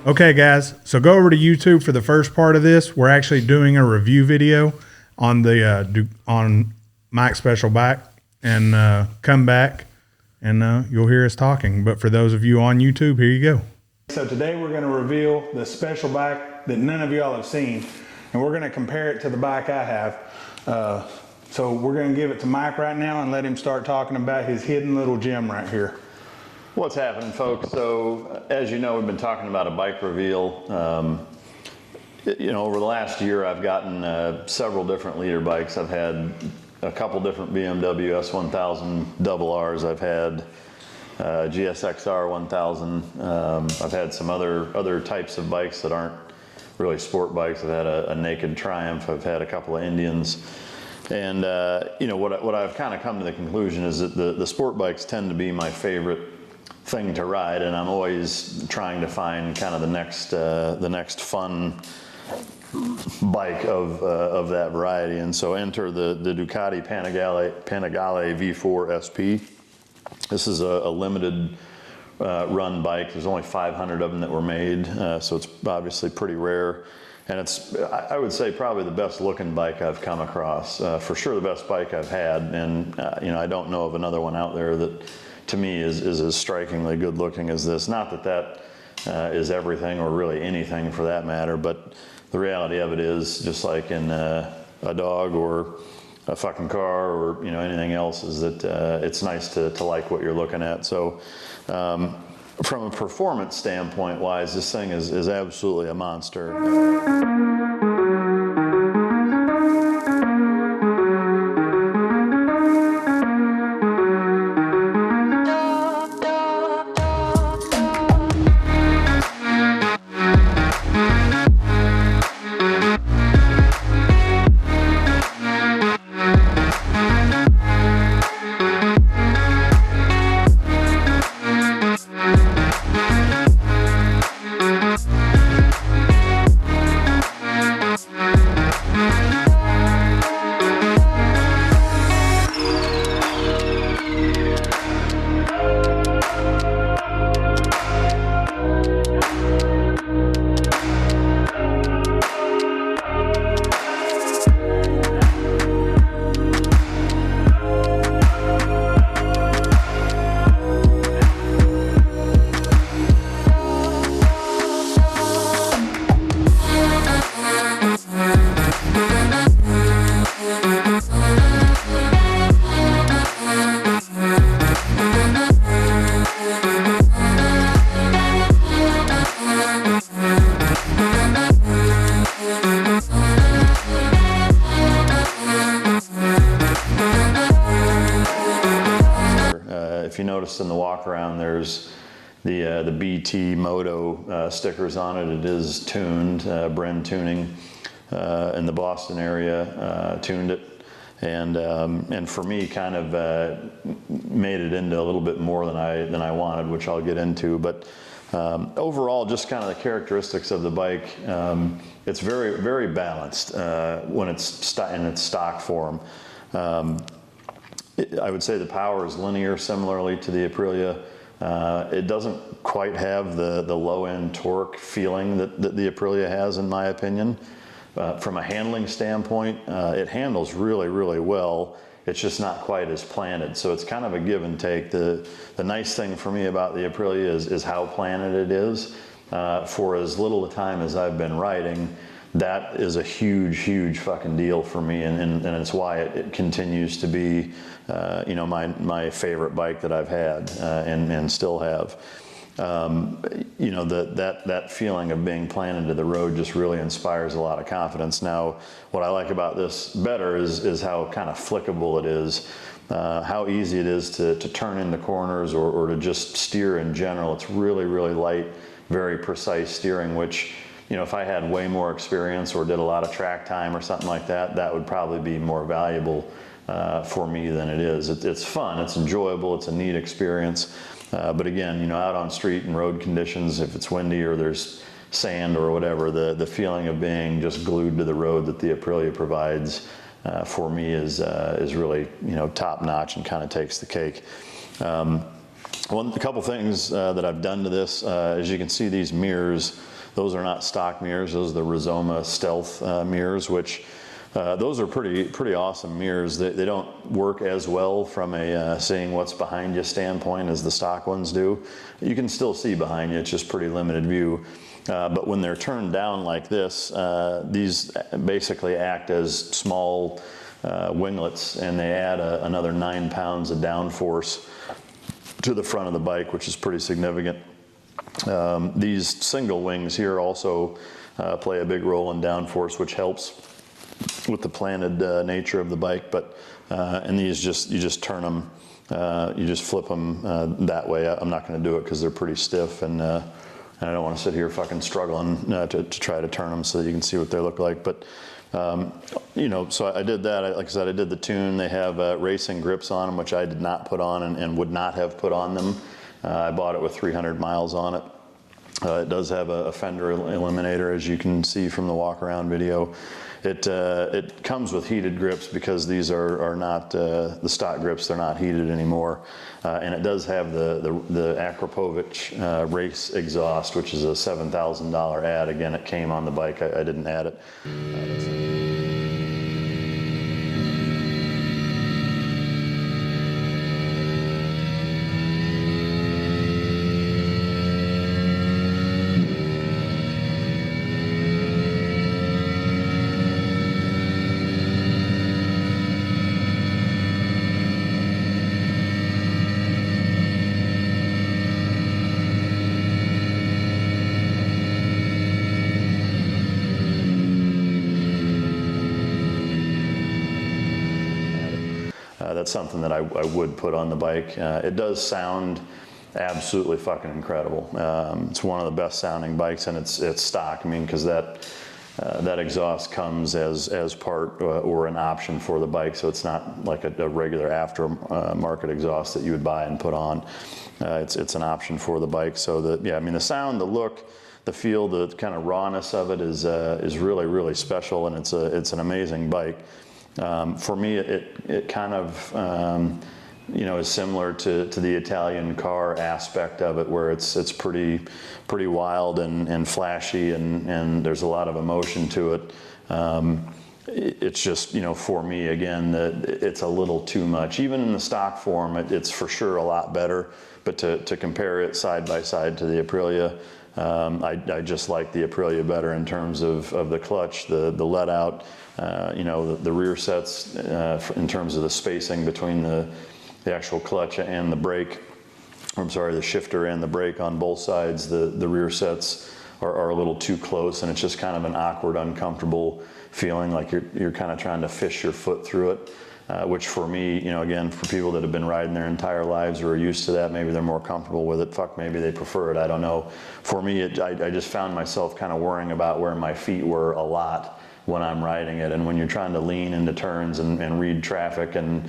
Okay, guys, so go over to YouTube for the first part of this. We're actually doing a review video on the on Mike's special bike, and come back and you'll hear us talking. But for those of you on YouTube, here you go. So today we're going to reveal the special bike that none of y'all have seen, and we're going to compare it to the bike I have. So we're going to give it to Mike right now and let him start talking about his hidden little gem right here. What's happening, folks? So as you know, we've been talking about a bike reveal. Over the last year, I've gotten several different leader bikes. I've had a couple different BMW S1000 RRs. I've had GSXR 1000. I've had some other types of bikes that aren't really sport bikes. I've had a Naked Triumph. I've had a couple of Indians. And what I've kind of come to the conclusion is that the sport bikes tend to be my favorite thing to ride, and I'm always trying to find kind of the next fun bike of that variety. And so enter the Ducati Panigale V4 SP. This is a limited run bike. There's only 500 of them that were made, so it's obviously pretty rare. And it's, I would say, probably the best looking bike I've come across. For sure the best bike I've had, and I don't know of another one out there that to me is as strikingly good looking as this. Not that is everything, or really anything for that matter, but the reality of it is, just like in a dog or a fucking car or anything else, is that it's nice to like what you're looking at. So from a performance standpoint wise, this thing is absolutely a monster. If you notice in the walk around, there's the BT Moto stickers on it. It is tuned, Bren Tuning in the Boston area tuned it, and for me kind of made it into a little bit more than I wanted, which I'll get into. But overall, just kind of the characteristics of the bike, it's very, very balanced when it's in its stock form. I would say the power is linear, similarly to the Aprilia. It doesn't quite have the low-end torque feeling that the Aprilia has, in my opinion. From a handling standpoint, it handles really, really well. It's just not quite as planted, so it's kind of a give and take. The nice thing for me about the Aprilia is how planted it is. For as little time as I've been riding, that is a huge, huge fucking deal for me, and it's why it continues to be, my favorite bike that I've had and still have. That feeling of being planted to the road just really inspires a lot of confidence. Now, what I like about this better is how kind of flickable it is, how easy it is to turn into corners or to just steer in general. It's really, really light, very precise steering, which, if I had way more experience or did a lot of track time or something like that, that would probably be more valuable for me than it is. It's fun, it's enjoyable, it's a neat experience. But again, out on street and road conditions, if it's windy or there's sand or whatever, the feeling of being just glued to the road that the Aprilia provides for me is really top notch and kind of takes the cake. A couple things that I've done to this, as you can see, these mirrors Those are not stock mirrors. Those are the Rizoma Stealth mirrors, which those are pretty awesome mirrors. They don't work as well from a seeing what's behind you standpoint as the stock ones do. You can still see behind you, it's just pretty limited view. But when they're turned down like this, these basically act as small winglets, and they add another 9 pounds of downforce to the front of the bike, which is pretty significant. These single wings here also play a big role in downforce, which helps with the planted nature of the bike. But and these you just turn them, you just flip them that way. I'm not going to do it because they're pretty stiff, and I don't want to sit here fucking struggling to try to turn them so that you can see what they look like. But you know, so I did that. Like I said, I did the tune. They have racing grips on them, which I did not put on and would not have put on them. I bought it with 300 miles on it. It does have a fender eliminator, as you can see from the walk around video. It comes with heated grips because these are not the stock grips. They're not heated anymore, and it does have the Akrapovic race exhaust, which is a $7,000 ad. Again, it came on the bike. I didn't add it. That's something that I would put on the bike. It does sound absolutely fucking incredible. It's one of the best sounding bikes, and it's stock. I mean, because that exhaust comes as part or an option for the bike, so it's not like a regular aftermarket exhaust that you would buy and put on. It's an option for the bike. So I mean, the sound, the look, the feel, the kind of rawness of it is really, really special, and it's an amazing bike. For me, it kind of you know, is similar to the Italian car aspect of it, where it's pretty wild and flashy, and there's a lot of emotion to it. It's just, you know, for me, again, it's a little too much. Even in the stock form, it's for sure a lot better, but to compare it side by side to the Aprilia, I just like the Aprilia better in terms of the clutch, the let out, you know, the rear sets, in terms of the spacing between the actual clutch and the brake. I'm sorry, the shifter and the brake on both sides. The rear sets are a little too close, and it's just kind of an awkward, uncomfortable feeling, like you're kind of trying to fish your foot through it. Which for me, you know, again, for people that have been riding their entire lives or are used to that, maybe they're more comfortable with it. Fuck, maybe they prefer it. I don't know. For me, I just found myself kind of worrying about where my feet were a lot when I'm riding it. And when you're trying to lean into turns and read traffic and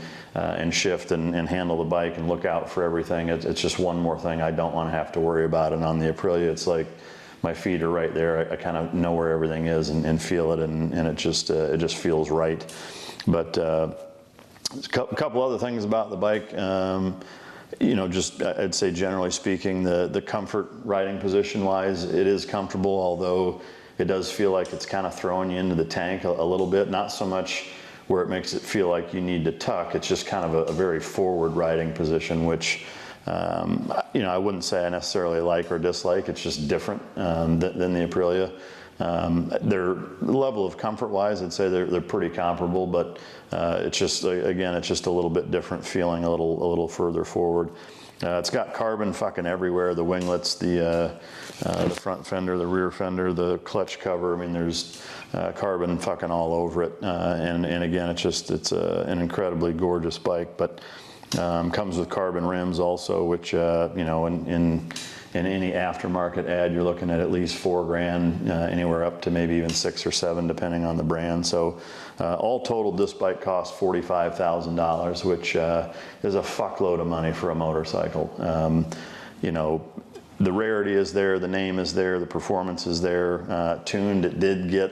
shift and handle the bike and look out for everything, it's just one more thing I don't want to have to worry about. And on the Aprilia, it's like my feet are right there. I kind of know where everything is and feel it, and it just feels right. But a couple other things about the bike. You know, just I'd say generally speaking, the comfort riding position wise, it is comfortable, although it does feel like it's kind of throwing you into the tank a little bit. Not so much where it makes it feel like you need to tuck. It's just kind of a very forward riding position, which you know, I wouldn't say I necessarily like or dislike. It's just different than the Aprilia. Their level of comfort wise, I'd say they're pretty comparable, but it's just, again, it's just a little bit different feeling, a little further forward. It's got carbon fucking everywhere. The winglets, the front fender, the rear fender, the clutch cover. I mean, there's carbon fucking all over it. And again, it's an incredibly gorgeous bike, but comes with carbon rims also, which you know, in any aftermarket ad, you're looking at least $4,000, anywhere up to maybe even 6 or 7, depending on the brand. So all totaled, this bike costs $45,000, which is a fuckload of money for a motorcycle. You know, the rarity is there, the name is there, the performance is there. Tuned, it did get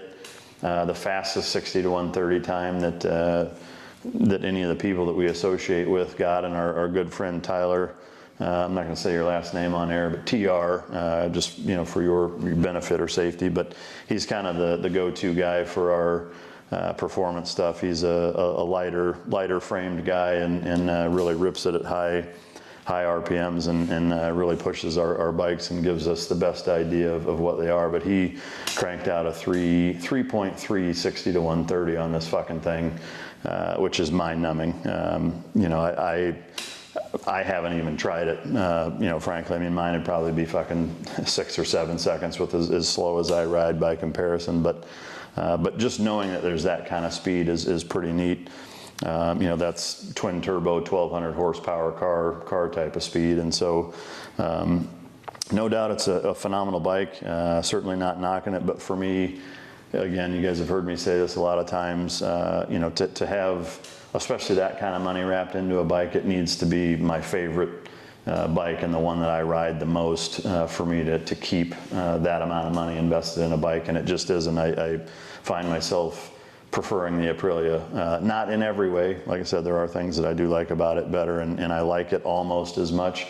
the fastest 60 to 130 time that any of the people that we associate with got, and our good friend Tyler I'm not going to say your last name on air, but TR, just for your benefit or safety. But he's kind of the go-to guy for our performance stuff. He's a lighter framed guy and really rips it at high RPMs and really pushes our bikes and gives us the best idea of what they are. But he cranked out a 3.3 60 to 130 on this fucking thing, which is mind-numbing. I haven't even tried it, frankly. I mean, mine would probably be fucking 6 or 7 seconds with as slow as I ride by comparison. But just knowing that there's that kind of speed is pretty neat. That's twin turbo, 1200 horsepower car type of speed. And so, no doubt it's a phenomenal bike. Certainly not knocking it, but for me, again, you guys have heard me say this a lot of times, to have, especially that kind of money wrapped into a bike, it needs to be my favorite bike and the one that I ride the most for me to keep that amount of money invested in a bike. And it just isn't. I find myself preferring the Aprilia, not in every way. Like I said, there are things that I do like about it better, and I like it almost as much.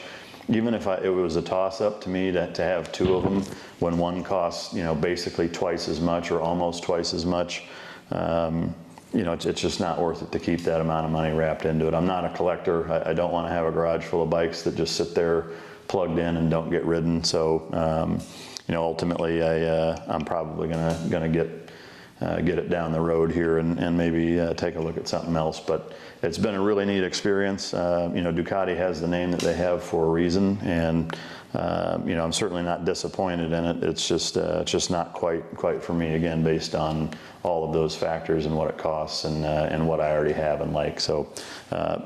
Even if it was a toss-up to me to have two of them when one costs, basically twice as much or almost twice as much, it's just not worth it to keep that amount of money wrapped into it. I'm not a collector. I don't want to have a garage full of bikes that just sit there plugged in and don't get ridden. So, ultimately, I'm probably gonna get it down the road here and maybe take a look at something else. But it's been a really neat experience. Ducati has the name that they have for a reason, and I'm certainly not disappointed in it. It's just not quite for me, again, based on all of those factors and what it costs and what I already have and like. So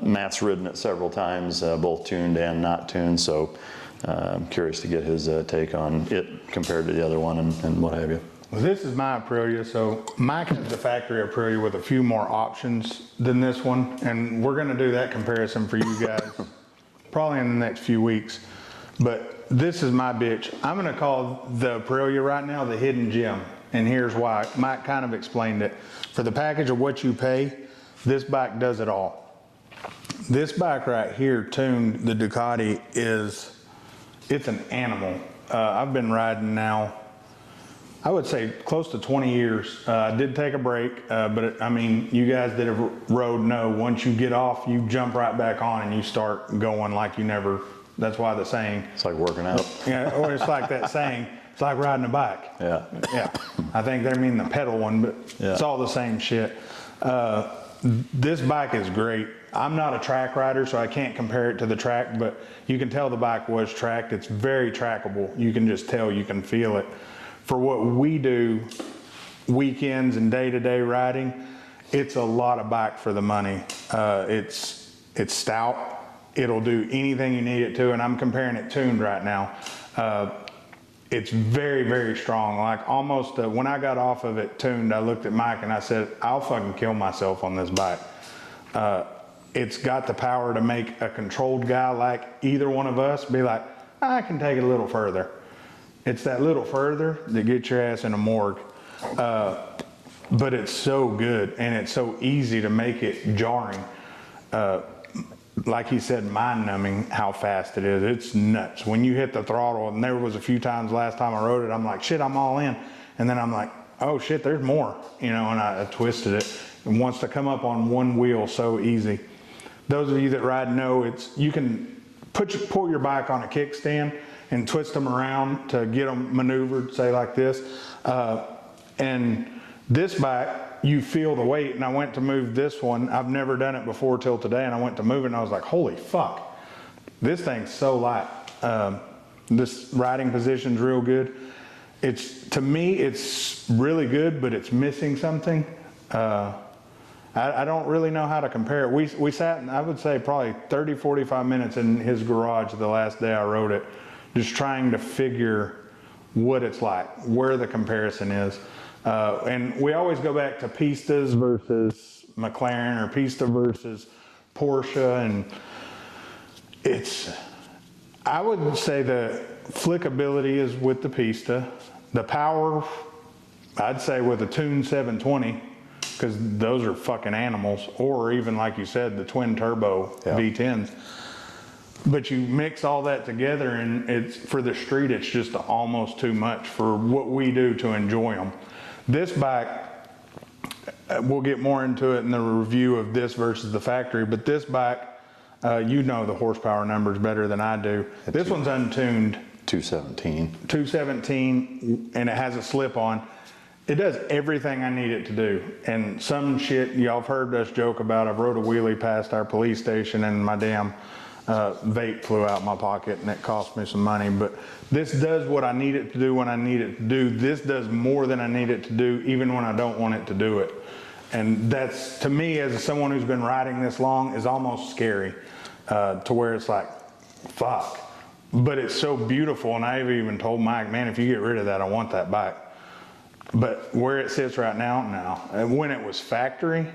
Matt's ridden it several times, both tuned and not tuned. So I'm curious to get his take on it compared to the other one and what have you. Well, this is my Aprilia, so Mike has the factory Aprilia with a few more options than this one, and we're going to do that comparison for you guys probably in the next few weeks. But this is my bitch. I'm going to call the Aprilia right now the hidden gem, and here's why. Mike kind of explained it. For the package of what you pay, this bike does it all. This bike right here, tuned, the Ducati, it's an animal. I've been riding now, I would say close to 20 years. I did take a break, but you guys that have rode know once you get off, you jump right back on and you start going like you never, that's why the saying. It's like working out. Yeah, or it's like that saying, it's like riding a bike. Yeah. Yeah, I think they mean the pedal one, but yeah. It's all the same shit. This bike is great. I'm not a track rider, so I can't compare it to the track, but you can tell the bike was tracked. It's very trackable. You can just tell, you can feel it. For what we do, weekends and day-to-day riding, it's a lot of bike for the money. It's stout. It'll do anything you need it to, and I'm comparing it tuned right now. It's very, very strong. Like almost, when I got off of it tuned, I looked at Mike and I said, I'll fucking kill myself on this bike. It's got the power to make a controlled guy like either one of us be like, I can take it a little further. It's that little further that gets your ass in a morgue. But it's so good and it's so easy to make it jarring. Like he said, mind-numbing how fast it is. It's nuts. When you hit the throttle, and there was a few times last time I rode it, I'm like, shit, I'm all in. And then I'm like, oh shit, there's more, and I twisted it. It wants to come up on one wheel so easy. Those of you that ride know you can pull your bike on a kickstand and twist them around to get them maneuvered, say like this. And this bike, you feel the weight, and I went to move this one. I've never done it before till today, and I went to move it, and I was like, holy fuck, this thing's so light. This riding position's real good. To me, it's really good, but it's missing something. I don't really know how to compare it. We sat, I would say, probably 30, 45 minutes in his garage the last day I rode it, just trying to figure what it's like, where the comparison is. And we always go back to Pistas versus McLaren or Pista versus Porsche. And I would say the flickability is with the Pista. The power, I'd say with a tuned 720, because those are fucking animals, or even like you said, the twin turbo V10s. But you mix all that together, and it's for the street, it's just almost too much for what we do to enjoy them. This bike, we'll get more into it in the review of this versus the factory, but this bike, you know the horsepower numbers better than I do. This one's untuned. 217, and it has a slip on. It does everything I need it to do. And some shit y'all have heard us joke about. I've rode a wheelie past our police station and my damn vape flew out my pocket and it cost me some money. But this does what I need it to do when I need it to do. This does more than I need it to do, even when I don't want it to do it. And that's, to me, as someone who's been riding this long, is almost scary, to where it's like, fuck. But it's so beautiful, and I've even told Mike, man, if you get rid of that, I want that bike. But where it sits right now, and when it was factory,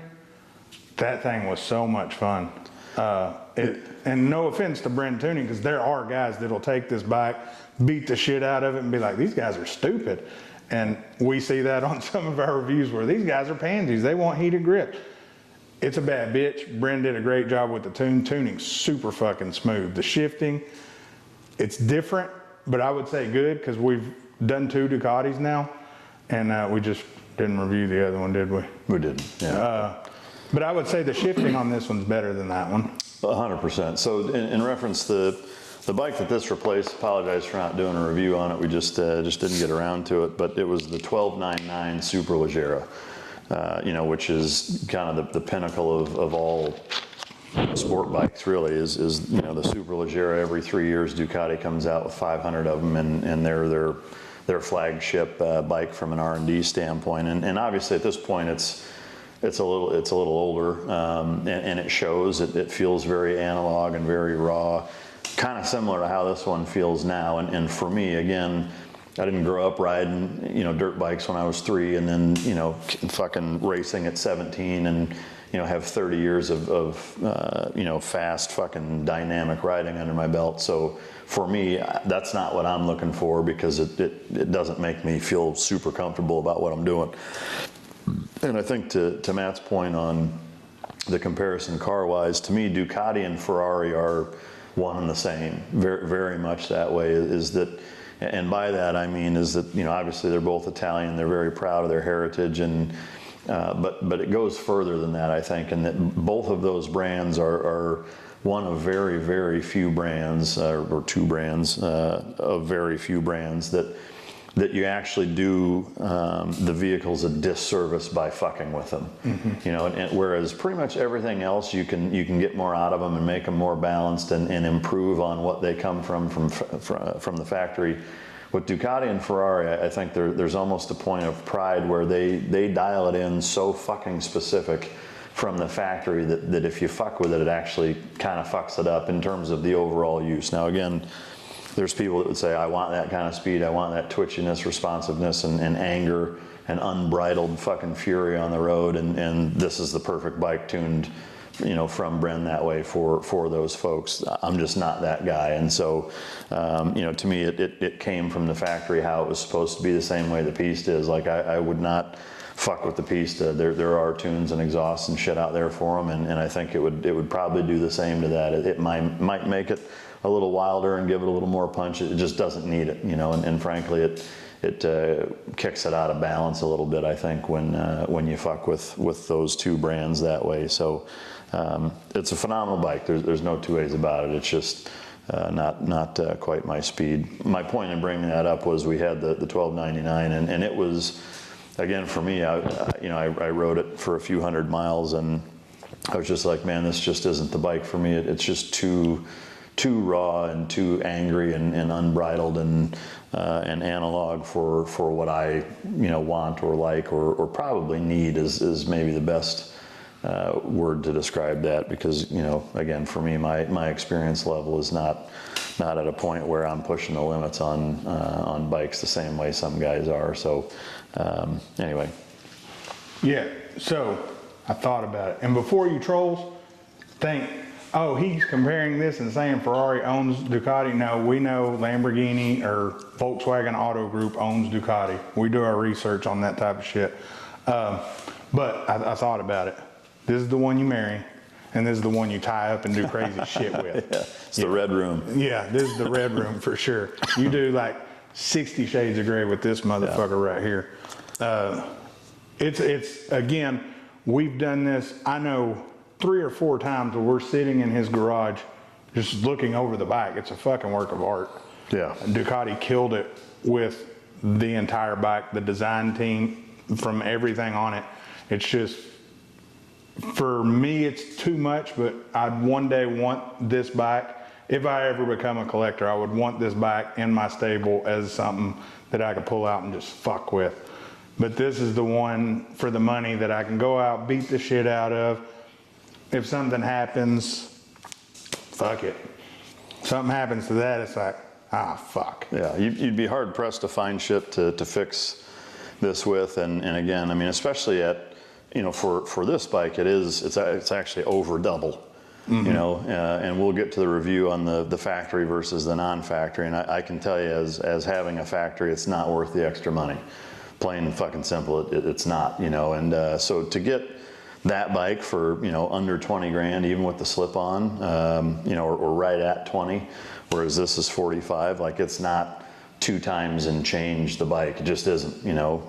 that thing was so much fun. And no offense to Brent Tuning, because there are guys that'll take this bike, beat the shit out of it, and be like, these guys are stupid. And we see that on some of our reviews where these guys are pansies. They want heated grip. It's a bad bitch. Brent did a great job with the tuning's super fucking smooth. The shifting, it's different, but I would say good, because we've done 2 Ducatis now, and we just didn't review the other one, did we? We didn't, yeah. But I would say the shifting on this one's better than that one. 100%. So in reference to the bike that this replaced, apologize for not doing a review on it. We just didn't get around to it, but it was the 1299 Superleggera, which is kind of the pinnacle of all sport bikes, really, is the Superleggera. Every 3 years Ducati comes out with 500 of them, and they're their flagship bike from an R&D standpoint. And obviously at this point it's a little older, and it shows. It feels very analog and very raw, kind of similar to how this one feels now. And for me, again, I didn't grow up riding dirt bikes when I was 3, and then fucking racing at 17, and have 30 years of fast fucking dynamic riding under my belt. So for me, that's not what I'm looking for, because it doesn't make me feel super comfortable about what I'm doing. And I think to Matt's point on the comparison car-wise, to me, Ducati and Ferrari are one and the same, very, very much that way. Is that, and by that I mean is that obviously they're both Italian, they're very proud of their heritage, and but it goes further than that, I think, and that both of those brands are one of very, very few brands, or 2 brands of very few brands that you actually do the vehicles a disservice by fucking with them. Mm-hmm. And whereas pretty much everything else you can get more out of them and make them more balanced and improve on what they come from the factory. With Ducati and Ferrari, I think there's almost a point of pride where they dial it in so fucking specific from the factory that if you fuck with it, it actually kind of fucks it up in terms of the overall use. Now again, there's people that would say, I want that kind of speed, I want that twitchiness, responsiveness, and anger, and unbridled fucking fury on the road, and this is the perfect bike tuned from Bren that way for those folks. I'm just not that guy. And so, to me, it came from the factory how it was supposed to be, the same way the Pista is. Like, I would not fuck with the Pista. There are tunes and exhausts and shit out there for them, and I think it would probably do the same to that. It might make it a little wilder and give it a little more punch. It just doesn't need it, and frankly, it kicks it out of balance a little bit, I think, when you fuck with those 2 brands that way. So it's a phenomenal bike. There's no 2 ways about it. It's just not quite my speed. My point in bringing that up was we had the 1299, and it was, again, for me, I rode it for a few hundred miles, and I was just like, man, this just isn't the bike for me. It's just too raw and too angry and unbridled and analog for what I want or like or probably need is maybe the best word to describe that, because again, for me, my experience level is not at a point where I'm pushing the limits on bikes the same way some guys are. So anyway, yeah. So I thought about it, and before you trolls think, oh, he's comparing this and saying Ferrari owns Ducati. No, we know Lamborghini or Volkswagen Auto Group owns Ducati. We do our research on that type of shit. But I thought about it. This is the one you marry. and this is the one you tie up and do crazy shit with. Yeah, it's the red room. Yeah, this is the red room for sure. You do like 60 shades of gray with this motherfucker right here. It's again, we've done this, I know 3 or 4 times where we're sitting in his garage just looking over the bike. It's a fucking work of art. Yeah. Ducati killed it with the entire bike, the design team, from everything on it. It's just, for me, it's too much, but I'd one day want this bike. If I ever become a collector, I would want this bike in my stable as something that I could pull out and just fuck with. But this is the one for the money that I can go out, beat the shit out of. If something happens, fuck it. Something happens to that, it's like, fuck. Yeah, you'd be hard pressed to find shit to fix this with, and again, I mean, especially at, you know, for this bike, it's actually over double. Mm-hmm. You know, and we'll get to the review on the factory versus the non-factory, and I can tell you, as having a factory, it's not worth the extra money. Plain and fucking simple, it's not, you know. And so to get that bike for, you know, under 20 grand, even with the slip-on, you know, or right at 20, whereas this is 45, like, it's not 2 times and change the bike. It just isn't, you know.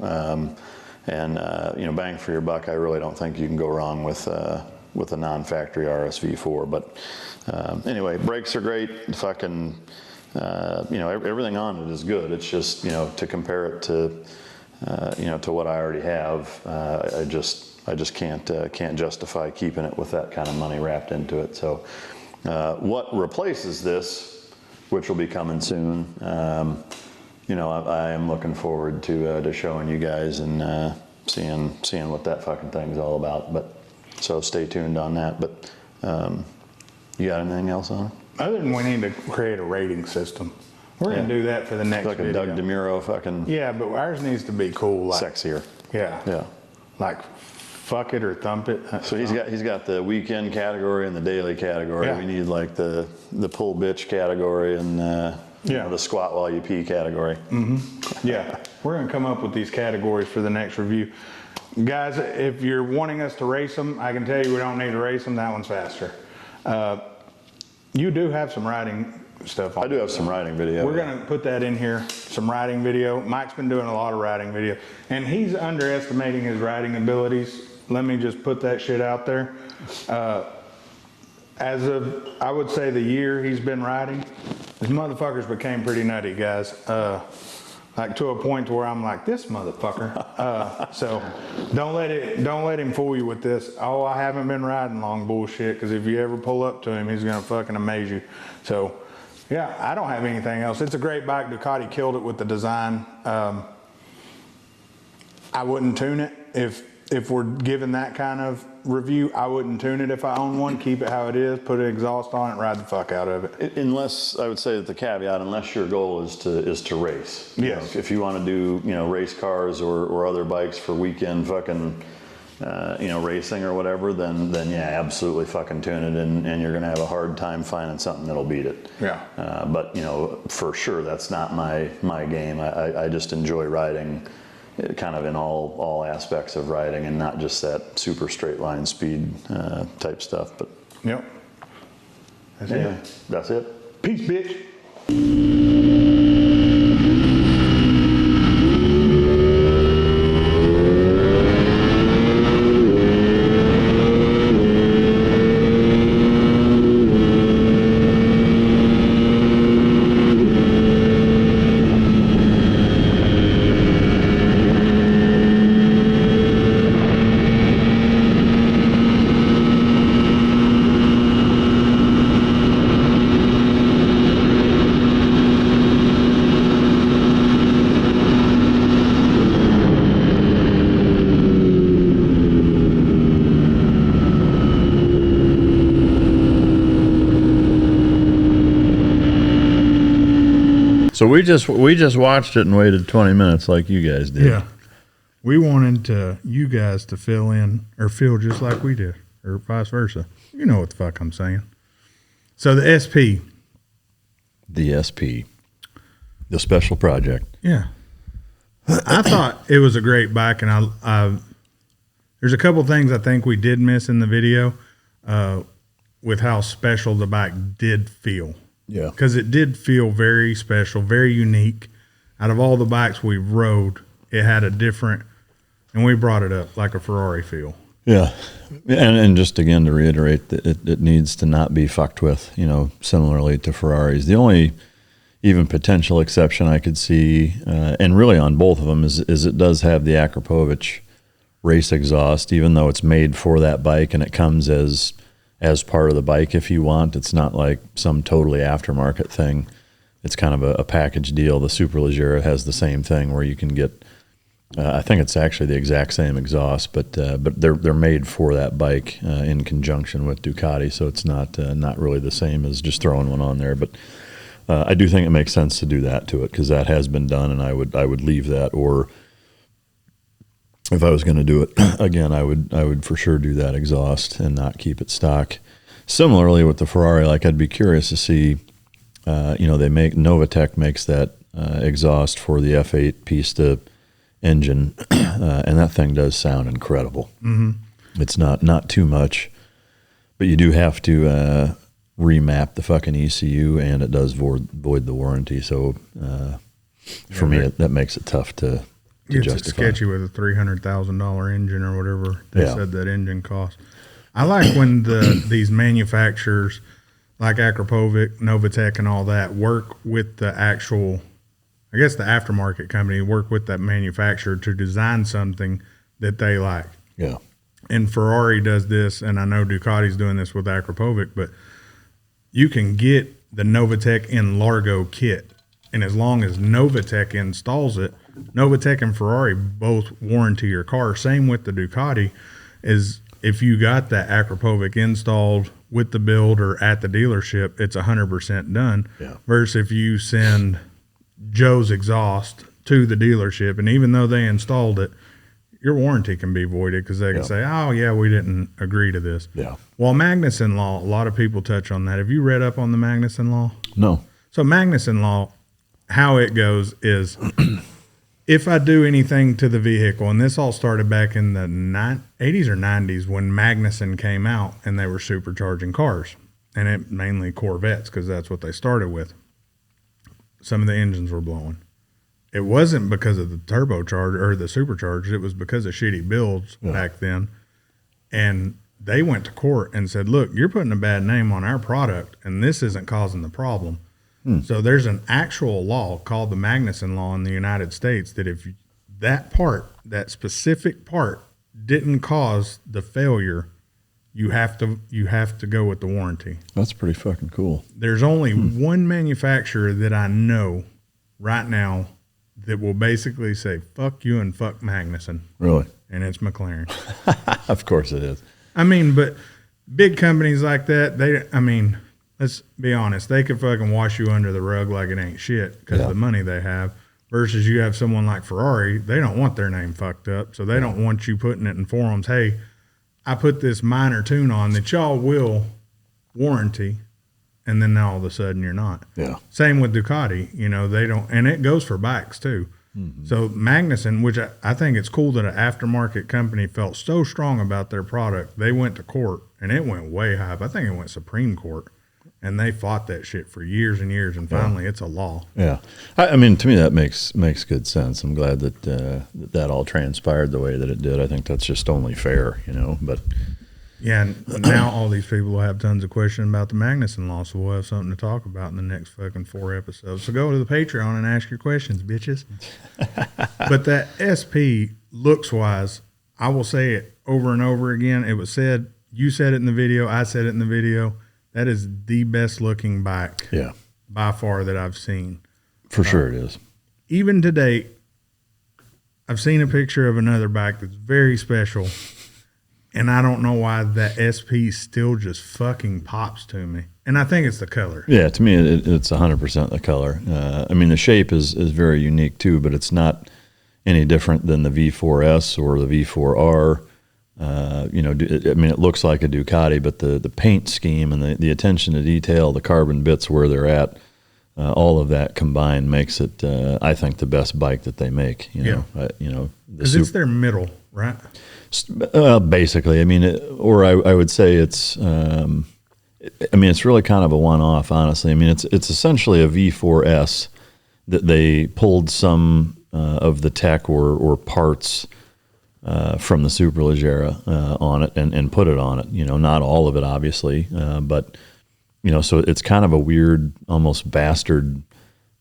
You know, bang for your buck, I really don't think you can go wrong with a non-factory RSV4. But anyway, brakes are great. Fucking, you know, everything on it is good. It's just, you know, to compare it to, you know, to what I already have, I just can't justify keeping it with that kind of money wrapped into it. So what replaces this, which will be coming soon, you know, I am looking forward to showing you guys and seeing what that fucking thing's all about. But so stay tuned on that. But you got anything else on it? Other than we need to create a rating system. We're gonna do that for the next like video. Doug DeMuro fucking. Yeah, but ours needs to be cool, like sexier. Yeah. Yeah. Like fuck it or thump it. So he's got the weekend category and the daily category. Yeah. We need like the pull bitch category and you know, the squat while you pee category. Mm-hmm. Yeah, we're gonna come up with these categories for the next review. Guys, if you're wanting us to race them, I can tell you we don't need to race them. That one's faster. You do have some riding stuff on. I do have some riding video. We're gonna put that in here, some riding video. Mike's been doing a lot of riding video, and he's underestimating his riding abilities. Let me just put that shit out there. As of, I would say, the year he's been riding, these motherfuckers became pretty nutty, guys. Like to a point to where I'm like, this motherfucker. So don't let him fool you with this. Oh, I haven't been riding long bullshit, because if you ever pull up to him, he's gonna fucking amaze you. So yeah, I don't have anything else. It's a great bike. Ducati killed it with the design. I wouldn't tune it if we're given that kind of review. I wouldn't tune it if I own one. Keep it how it is, put an exhaust on it, ride the fuck out of it. Unless, I would say that the caveat, unless your goal is to race. Yes. If you want to do, you know, race cars or other bikes for weekend fucking, you know, racing or whatever, then yeah, absolutely fucking tune it, and you're gonna have a hard time finding something that'll beat it. Yeah. But you know, for sure, that's not my game. I just enjoy riding kind of in all aspects of riding, and not just that super straight line speed type stuff. But yep, that's it. That's it. Peace, bitch. So we just watched it and waited 20 minutes like you guys did. Yeah. We wanted you guys to fill in or feel just like we did, or vice versa. You know what the fuck I'm saying. So the SP. The SP. The special project. Yeah. I thought it was a great bike, and I there's a couple things I think we did miss in the video. with how special the bike did feel. Yeah. Because it did feel very special, very unique. Out of all the bikes we rode, it had a different, and we brought it up, like a Ferrari feel. Yeah. And just again to reiterate that it needs to not be fucked with, similarly to Ferraris. The only even potential exception I could see, and really on both of them, is it does have the Akrapovic race exhaust, even though it's made for that bike and it comes as part of the bike if you want. It's not like some totally aftermarket thing. It's kind of a package deal. The Superleggera has the same thing where you can get, I think it's actually the exact same exhaust, but they're made for that bike in conjunction with Ducati, so it's not really the same as just throwing one on there. But I do think it makes sense to do that to it because that has been done, and I would leave that. Or if I was going to do it again, I would for sure do that exhaust and not keep it stock. Similarly with the Ferrari, like I'd be curious to see, Novatec makes that exhaust for the F8 Pista engine, and that thing does sound incredible. Mm-hmm. It's not too much, but you do have to remap the fucking ECU, and it does void the warranty. So for me, that makes it tough to justify. It's sketchy with a $300,000 engine or whatever they said that engine cost. I like when these manufacturers like Akrapovic, Novatec, and all that work with the actual, I guess the aftermarket company, work with that manufacturer to design something that they like. Yeah. And Ferrari does this, and I know Ducati's doing this with Akrapovic, but you can get the Novatec in Largo kit. And as long as Novatec installs it, Novatec and Ferrari both warranty your car. Same with the Ducati, is if you got that Akrapovic installed with the build or at the dealership, it's 100% done. Yeah. Versus if you send Joe's exhaust to the dealership, and even though they installed it, your warranty can be voided because they can say, oh, yeah, we didn't agree to this. Yeah. Well, Magnuson Law, a lot of people touch on that. Have you read up on the Magnuson Law? No. So Magnuson Law, how it goes is if I do anything to the vehicle, and this all started back in the 80s or 90s when Magnuson came out and they were supercharging cars, and it mainly Corvettes because that's what they started with. Some of the engines were blowing. It wasn't because of the turbocharger or the superchargers. It was because of shitty builds back then. And they went to court and said, look, you're putting a bad name on our product, and this isn't causing the problem. So there's an actual law called the Magnuson Law in the United States that if that specific part didn't cause the failure, you have to go with the warranty. That's pretty fucking cool. There's only one manufacturer that I know right now that will basically say, fuck you and fuck Magnuson. Really? And it's McLaren. Of course it is. I mean, but big companies like that, let's be honest, they could fucking wash you under the rug like it ain't shit because of the money they have. Versus you have someone like Ferrari, they don't want their name fucked up, so they don't want you putting it in forums, hey, I put this minor tune on that y'all will warranty, and then now all of a sudden you're not. Yeah. Same with Ducati, they don't, and it goes for bikes too. Mm-hmm. So Magnuson, which I think it's cool that an aftermarket company felt so strong about their product, they went to court, and it went way high. I think it went Supreme Court, and they fought that shit for years and years, and finally it's a law. Yeah. I mean, to me that makes good sense. I'm glad that that all transpired the way that it did. I think that's just only fair, but... Yeah, and now all these people will have tons of questions about the Magnuson Law, so we'll have something to talk about in the next fucking 4 episodes. So go to the Patreon and ask your questions, bitches. But that SP, looks-wise, I will say it over and over again. It was said, you said it in the video, I said it in the video, that is the best-looking bike by far that I've seen. For sure it is. Even today, I've seen a picture of another bike that's very special, and I don't know why that SP still just fucking pops to me. And I think it's the color. Yeah, to me, it's 100% the color. The shape is very unique too, but it's not any different than the V4S or the V4R. It looks like a Ducati, but the paint scheme and the attention to detail, the carbon bits where they're at, all of that combined makes it, I think, the best bike that they make. Because it's their middle, right? Basically, I mean, I would say it's. It's really kind of a one-off, honestly. I mean, it's essentially a V4S that they pulled some of the tech or parts from the Superleggera on it and put it on it. Not all of it, obviously, but so it's kind of a weird, almost bastard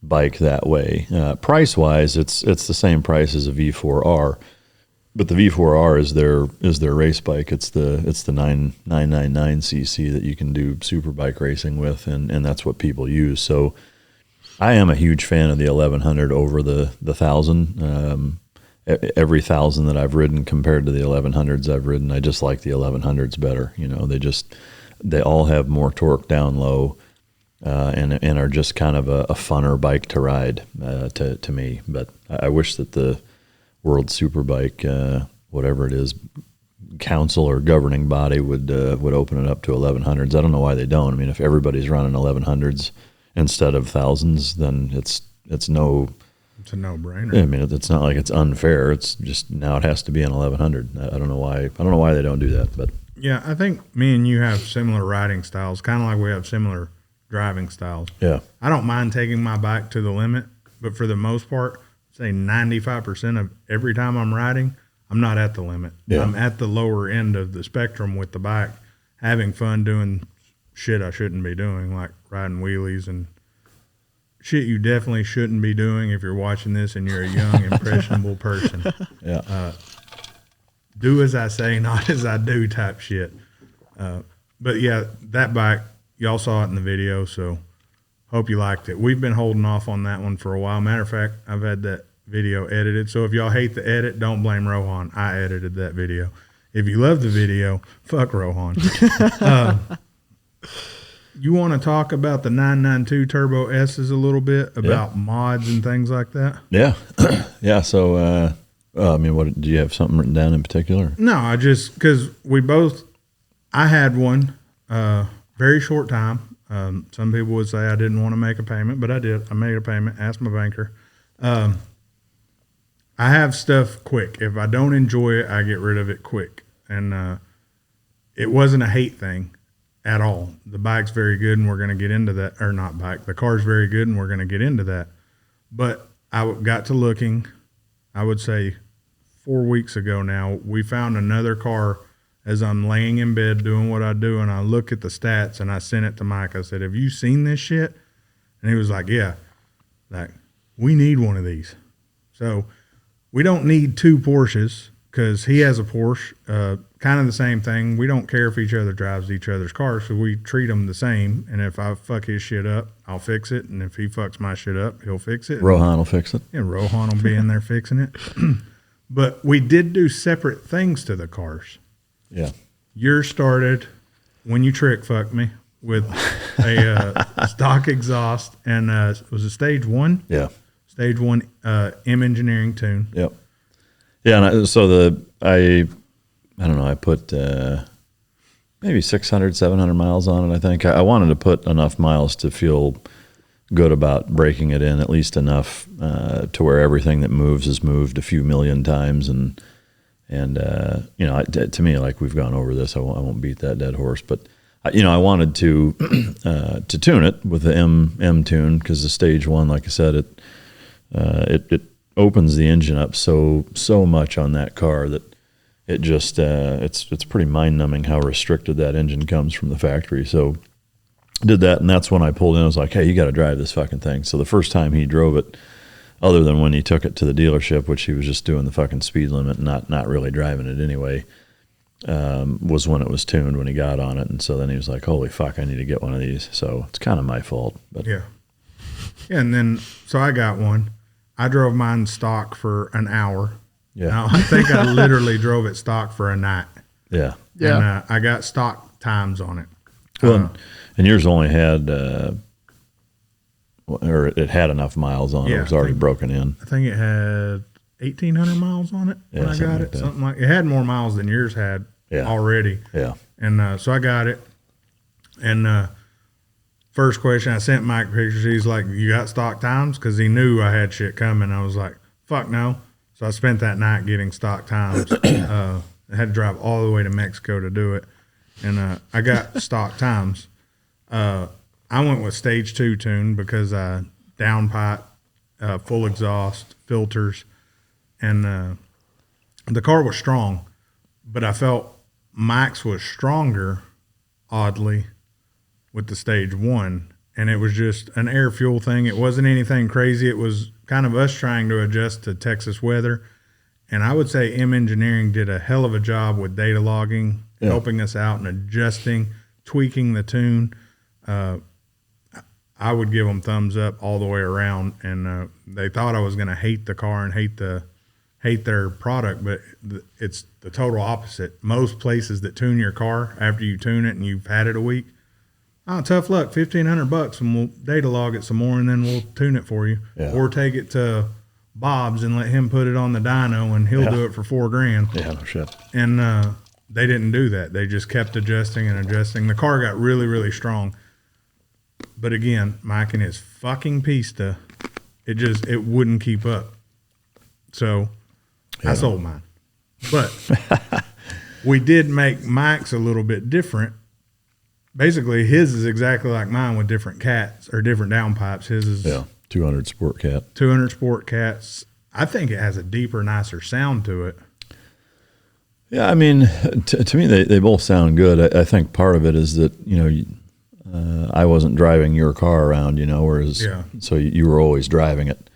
bike that way. Price-wise, it's the same price as a V4R, but the V4R is their race bike. It's the 999 cc that you can do superbike racing with, and that's what people use. So I am a huge fan of the 1100 over the 1000. Every 1000 that I've ridden compared to the 1100s I've ridden, I just like the 1100s better. They all have more torque down low, and are just kind of a funner bike to ride to me. But I wish that the World Superbike, whatever it is, council or governing body would open it up to 1100s. I don't know why they don't. I mean, if everybody's running 1100s instead of 1000s, then it's a no-brainer. I mean, it's not like it's unfair. It's just now it has to be an 1100. I don't know why. I don't know why they don't do that. But yeah, I think me and you have similar riding styles, kind of like we have similar driving styles. Yeah, I don't mind taking my bike to the limit, but for the most part, say 95% of every time I'm riding, I'm not at the limit. Yeah. I'm at the lower end of the spectrum with the bike, having fun doing shit I shouldn't be doing, like riding wheelies and shit you definitely shouldn't be doing if you're watching this and you're a young, impressionable person. Yeah. Do as I say, not as I do type shit. But yeah, that bike, y'all saw it in the video, so hope you liked it. We've been holding off on that one for a while. Matter of fact, I've had that video edited. So if y'all hate the edit, don't blame Rohan. I edited that video. If you love the video, fuck Rohan. You want to talk about the 992 Turbo S's a little bit, about mods and things like that? Yeah. Yeah. So, what do you have something written down in particular? No, because I had one, very short time. Some people would say I didn't want to make a payment, but I did. I made a payment, asked my banker. I have stuff quick. If I don't enjoy it, I get rid of it quick. And it wasn't a hate thing at all. The bike's very good, and we're going to get into that. Or not bike. The car's very good, and we're going to get into that. But I got to looking, I would say 4 weeks ago now, we found another car as I'm laying in bed doing what I do, and I look at the stats, and I sent it to Mike. I said, have you seen this shit? And he was like, yeah. Like, we need one of these. So we don't need two Porsches because he has a Porsche, kind of the same thing. We don't care if each other drives each other's cars, so we treat them the same. And if I fuck his shit up, I'll fix it. And if he fucks my shit up, he'll fix it. Rohan will fix it. Yeah, Rohan will be in there fixing it. But we did do separate things to the cars. Yeah. Yours started when you trick fucked me with a stock exhaust, and it was a stage one. Yeah. Stage one M engineering tune. Yep. Yeah, and I don't know, I put maybe 600, 700 miles on it, I think. I wanted to put enough miles to feel good about breaking it in, at least enough to where everything that moves has moved a few million times. And to me, like, we've gone over this, I won't beat that dead horse. But, I wanted to tune it with the M tune, because the stage one, like I said, it opens the engine up so much on that car that it just it's pretty mind-numbing how restricted that engine comes from the factory. So did that, and that's when I pulled in. I was like, hey, you got to drive this fucking thing. So the first time he drove it, other than when he took it to the dealership, which he was just doing the fucking speed limit and not really driving it anyway, was when it was tuned, when he got on it. And so then he was like, holy fuck, I need to get one of these. So it's kind of my fault. But Yeah, and then, so I got one. I drove mine stock for an hour. Yeah. Now, I think I literally drove it stock for a night. Yeah. Yeah. And I got stock times on it. Well, and yours only had, or it had enough miles on it. Yeah, It was already broken in. I think it had 1,800 miles on it when Yeah, I something got like it. that. Something like, it had more miles than yours had Yeah. already. Yeah. And so I got it. And first question, I sent Mike pictures. He's like, you got stock times? Because he knew I had shit coming. I was like, fuck no. So I spent that night getting stock times. I had to drive all the way to Mexico to do it. And I got stock times. I went with stage 2 tune because downpipe, full exhaust, filters, and the car was strong. But I felt Mike's was stronger, oddly, with the stage 1, and it was just an air fuel thing. It wasn't anything crazy. It was kind of us trying to adjust to Texas weather, and I would say M Engineering did a hell of a job with data logging, helping us out and adjusting, tweaking the tune. I would give them thumbs up all the way around, and they thought I was going to hate the car and hate their product, but it's the total opposite. Most places that tune your car after you tune it and you've had it a week, oh, tough luck, $1,500, and we'll data log it some more, and then we'll tune it for you. Yeah. Or take it to Bob's and let him put it on the dyno, and he'll do it for $4,000. Yeah, no shit. And they didn't do that. They just kept adjusting and adjusting. The car got really, really strong. But again, Mike and his fucking Pista, it wouldn't keep up. So I sold mine. But we did make Mike's a little bit different. Basically, his is exactly like mine with different cats or different downpipes. His is 200 Sport Cat. 200 Sport Cats. I think it has a deeper, nicer sound to it. Yeah, I mean, to me, they both sound good. I think part of it is that, I wasn't driving your car around, whereas so you were always driving it.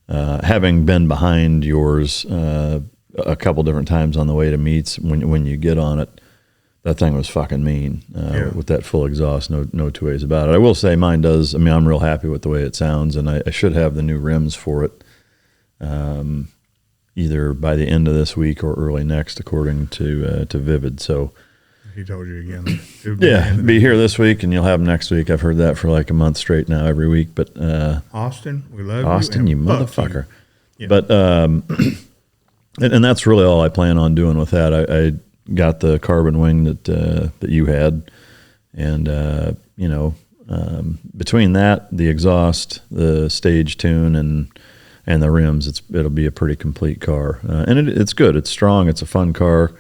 Having been behind yours a couple different times on the way to meets, when you get on it, that thing was fucking mean with that full exhaust. No two ways about it. I will say mine does. I mean, I'm real happy with the way it sounds, and I should have the new rims for it either by the end of this week or early next, according to Vivid. So he told you again. Be here this week, and you'll have them next week. I've heard that for like a month straight now, every week. But Austin, we love you. Austin, you motherfucker. You. Yeah. But and that's really all I plan on doing with that. I got the carbon wing that you had, and between that, the exhaust, the stage tune, and the rims, it'll be a pretty complete car. And it's good. It's strong. It's a fun car.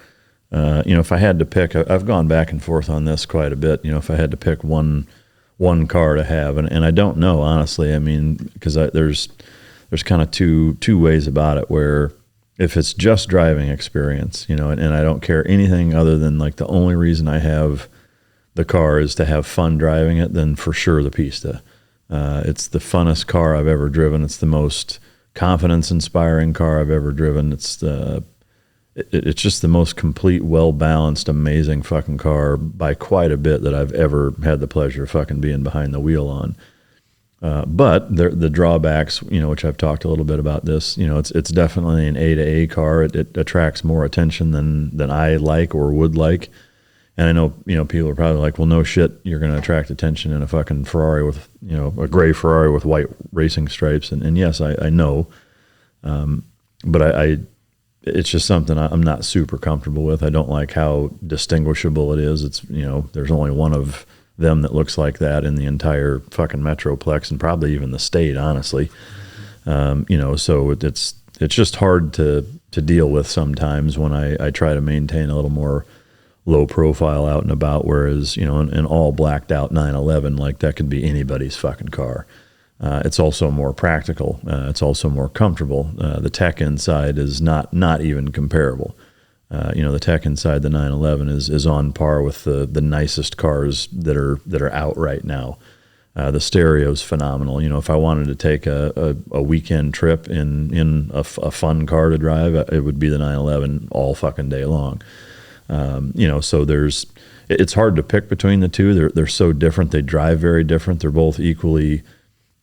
If I had to pick, I've gone back and forth on this quite a bit. If I had to pick one car to have, and I don't know, honestly. I mean, because there's kind of two ways about it, where if it's just driving experience, and I don't care anything other than like the only reason I have the car is to have fun driving it, then for sure the Pista. It's the funnest car I've ever driven. It's the most confidence-inspiring car I've ever driven. It's just the most complete, well-balanced, amazing fucking car by quite a bit that I've ever had the pleasure of fucking being behind the wheel on. But the drawbacks, which I've talked a little bit about this, it's definitely an A to A car. It attracts more attention than I like or would like. And I know, people are probably like, well, no shit, you're going to attract attention in a fucking Ferrari with, a gray Ferrari with white racing stripes. And yes, I know. But it's just something I'm not super comfortable with. I don't like how distinguishable it is. It's, there's only one of them that looks like that in the entire fucking Metroplex and probably even the state, honestly. So it's just hard to deal with sometimes when I try to maintain a little more low profile out and about, whereas, an all blacked out 911, like that could be anybody's fucking car. It's also more practical. It's also more comfortable. The tech inside is not even comparable. The tech inside the 911 is on par with the nicest cars that are out right now. The stereo's phenomenal. If I wanted to take a weekend trip in a fun car to drive, it would be the 911 all fucking day long. So it's hard to pick between the two. They're so different. They drive very different. They're both equally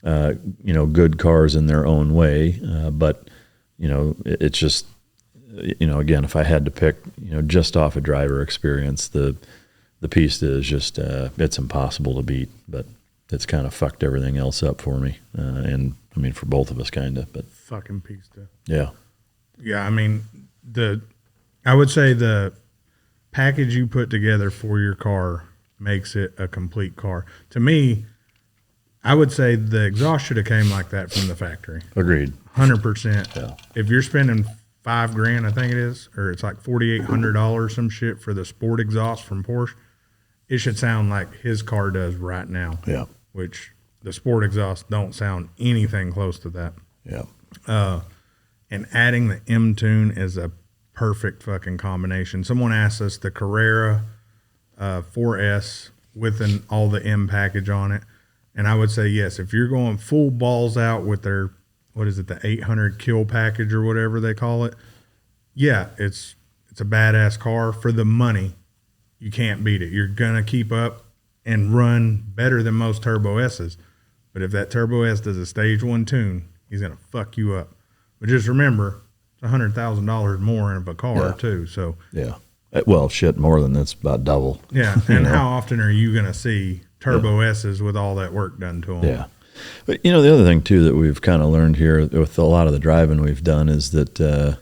good cars in their own way. But it's just, again, if I had to pick, just off a driver experience, the Pista is just, it's impossible to beat, but it's kind of fucked everything else up for me. And I mean, for both of us kind of, but fucking Pista. Yeah. Yeah. I mean, I would say the package you put together for your car makes it a complete car. To me, I would say the exhaust should have came like that from the factory. Agreed. 100%. Yeah. If you're spending $5,000, I think it is, or it's like $4,800 some shit for the sport exhaust from Porsche, it should sound like his car does right now. Yeah. Which the sport exhaust don't sound anything close to that. Yeah. And adding the M tune is a perfect fucking combination. Someone asked us the Carrera 4S with all the M package on it. And I would say, yes, if you're going full balls out with their, what is it, the 800 kill package or whatever they call it, yeah, it's a badass car. For the money, you can't beat it. You're going to keep up and run better than most Turbo S's. But if that Turbo S does a stage 1 tune, he's going to fuck you up. But just remember, it's $100,000 more of a car, too. So yeah. Well, shit, more than that's about double. Yeah, and how often are you going to see Turbo S's with all that work done to them? Yeah. But, the other thing, too, that we've kind of learned here with a lot of the driving we've done is that the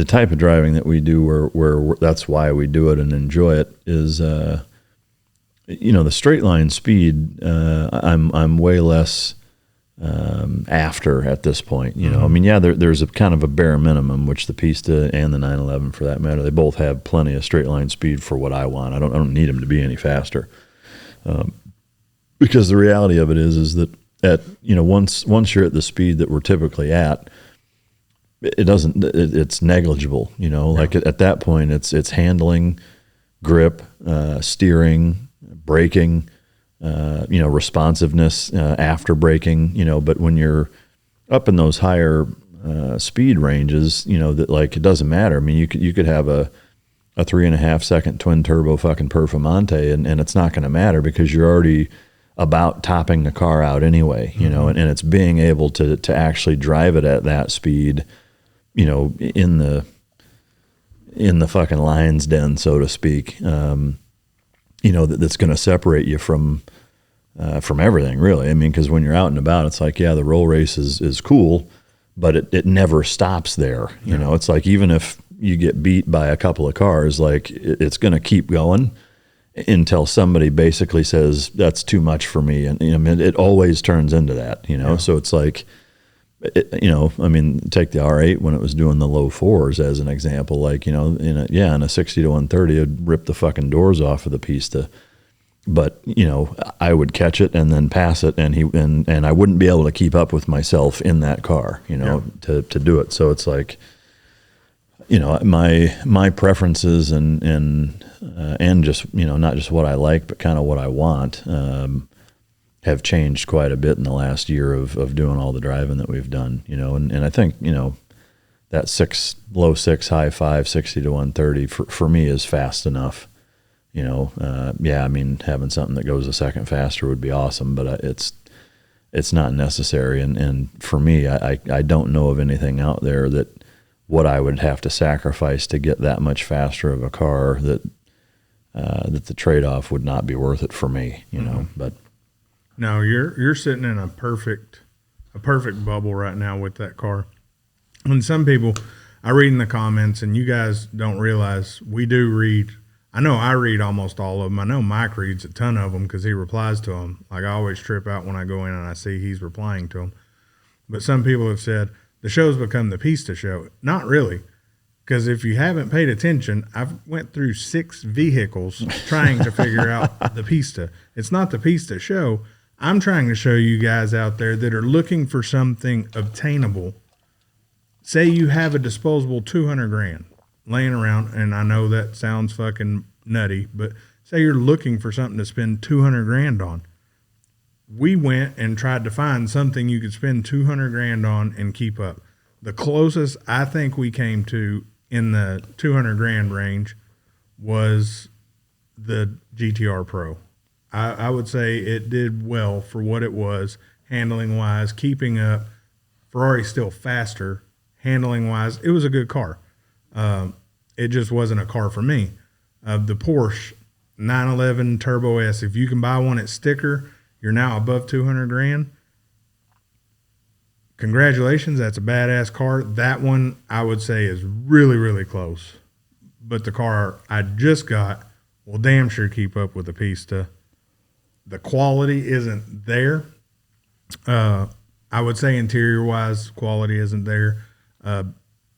type of driving that we do where that's why we do it and enjoy it is, the straight line speed, I'm way less after at this point. I mean, there's a kind of a bare minimum, which the Pista and the 911 for that matter, they both have plenty of straight line speed for what I want. I don't need them to be any faster. Because the reality of it is that once you're at the speed that we're typically at, it's negligible, like at that point it's handling, grip, steering, braking, responsiveness, after braking, but when you're up in those higher, speed ranges, that like, it doesn't matter. I mean, you could have a 3.5 second twin turbo fucking Performante and it's not going to matter because you're already about topping the car out anyway, and it's being able to actually drive it at that speed, in the fucking lion's den, so to speak, that's going to separate you from everything, really. I mean, because when you're out and about, it's like, the roll race is cool, but it never stops there. It's like, even if you get beat by a couple of cars, like it's going to keep going until somebody basically says that's too much for me. And I mean, it always turns into that, so it's like, I mean, take the R8 when it was doing the low fours as an example, like, in a 60 to 130, it'd rip the fucking doors off of the Pista. But, I would catch it and then pass it and I wouldn't be able to keep up with myself in that car, to do it. So it's like, my preferences and just, not just what I like, but kind of what I want, have changed quite a bit in the last year of doing all the driving that we've done, and I think, that low 6, high 5, 60 to 130 for me is fast enough. I mean, having something that goes a second faster would be awesome, but it's not necessary. And for me, I don't know of anything out there that what I would have to sacrifice to get that much faster of a car that the trade-off would not be worth it for me, but. No, you're sitting in a perfect bubble right now with that car. And some people, I read in the comments, and you guys don't realize we do read. I know I read almost all of them. I know Mike reads a ton of them because he replies to them. Like, I always trip out when I go in and I see he's replying to them. But some people have said the show's become the Pista show. Not really, because if you haven't paid attention, I've went through 6 vehicles trying to figure out the Pista. It's not the Pista show. I'm trying to show you guys out there that are looking for something obtainable. Say you have a disposable $200,000 laying around, and I know that sounds fucking nutty, but say you're looking for something to spend $200,000 on. We went and tried to find something you could spend $200,000 on and keep up. The closest I think we came to in the $200,000 range was the GTR Pro. I would say it did well for what it was, handling wise, keeping up. Ferrari's still faster, handling wise. It was a good car. It just wasn't a car for me. The Porsche 911 Turbo S, if you can buy one at sticker, you're now above $200,000. Congratulations, that's a badass car. That one I would say is really, really close. But the car I just got will damn sure keep up with the Pista. the quality isn't there. I would say interior wise, quality isn't there.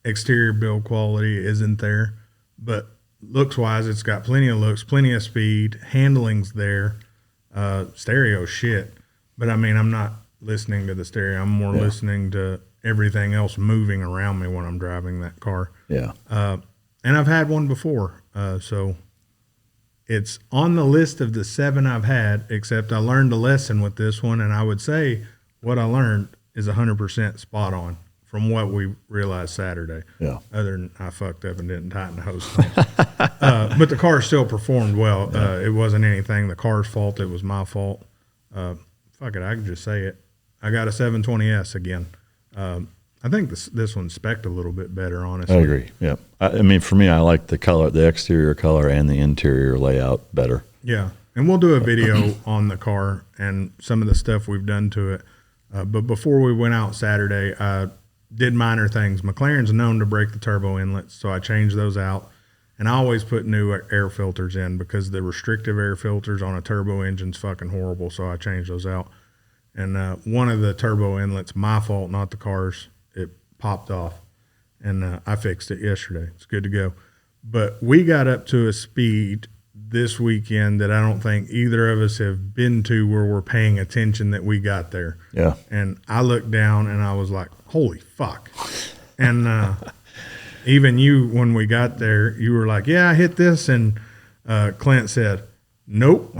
Exterior build quality isn't there, but looks wise, it's got plenty of looks, plenty of speed, handling's there. Stereo shit, but I mean, I'm not listening to the stereo. I'm more listening to everything else moving around me when I'm driving that car. Yeah. And I've had one before, so it's on the list of the 7 I've had, except I learned a lesson with this one, and I would say what I learned is 100% spot on from what we realized Saturday. Yeah. Other than I fucked up and didn't tighten the hose clamp. But the car still performed well. It wasn't anything the car's fault. It was my fault. Fuck it, I can just say it. I got a 720S again. I think this one's spec'd a little bit better, honestly. I agree. Yeah. I mean, for me, I like the color, the exterior color and the interior layout better. Yeah. And we'll do a video on the car and some of the stuff we've done to it. But before we went out Saturday, I did minor things. McLaren's known to break the turbo inlets, so I changed those out. And I always put new air filters in because the restrictive air filters on a turbo engine's fucking horrible, so I changed those out. And one of the turbo inlets, my fault, not the car's, it popped off. And I fixed it yesterday. It's good to go. But we got up to a speed this weekend that I don't think either of us have been to where we're paying attention that we got there. Yeah. And I looked down and I was like, holy fuck. And even you, when we got there, you were like, yeah, I hit this. And Clint said, nope.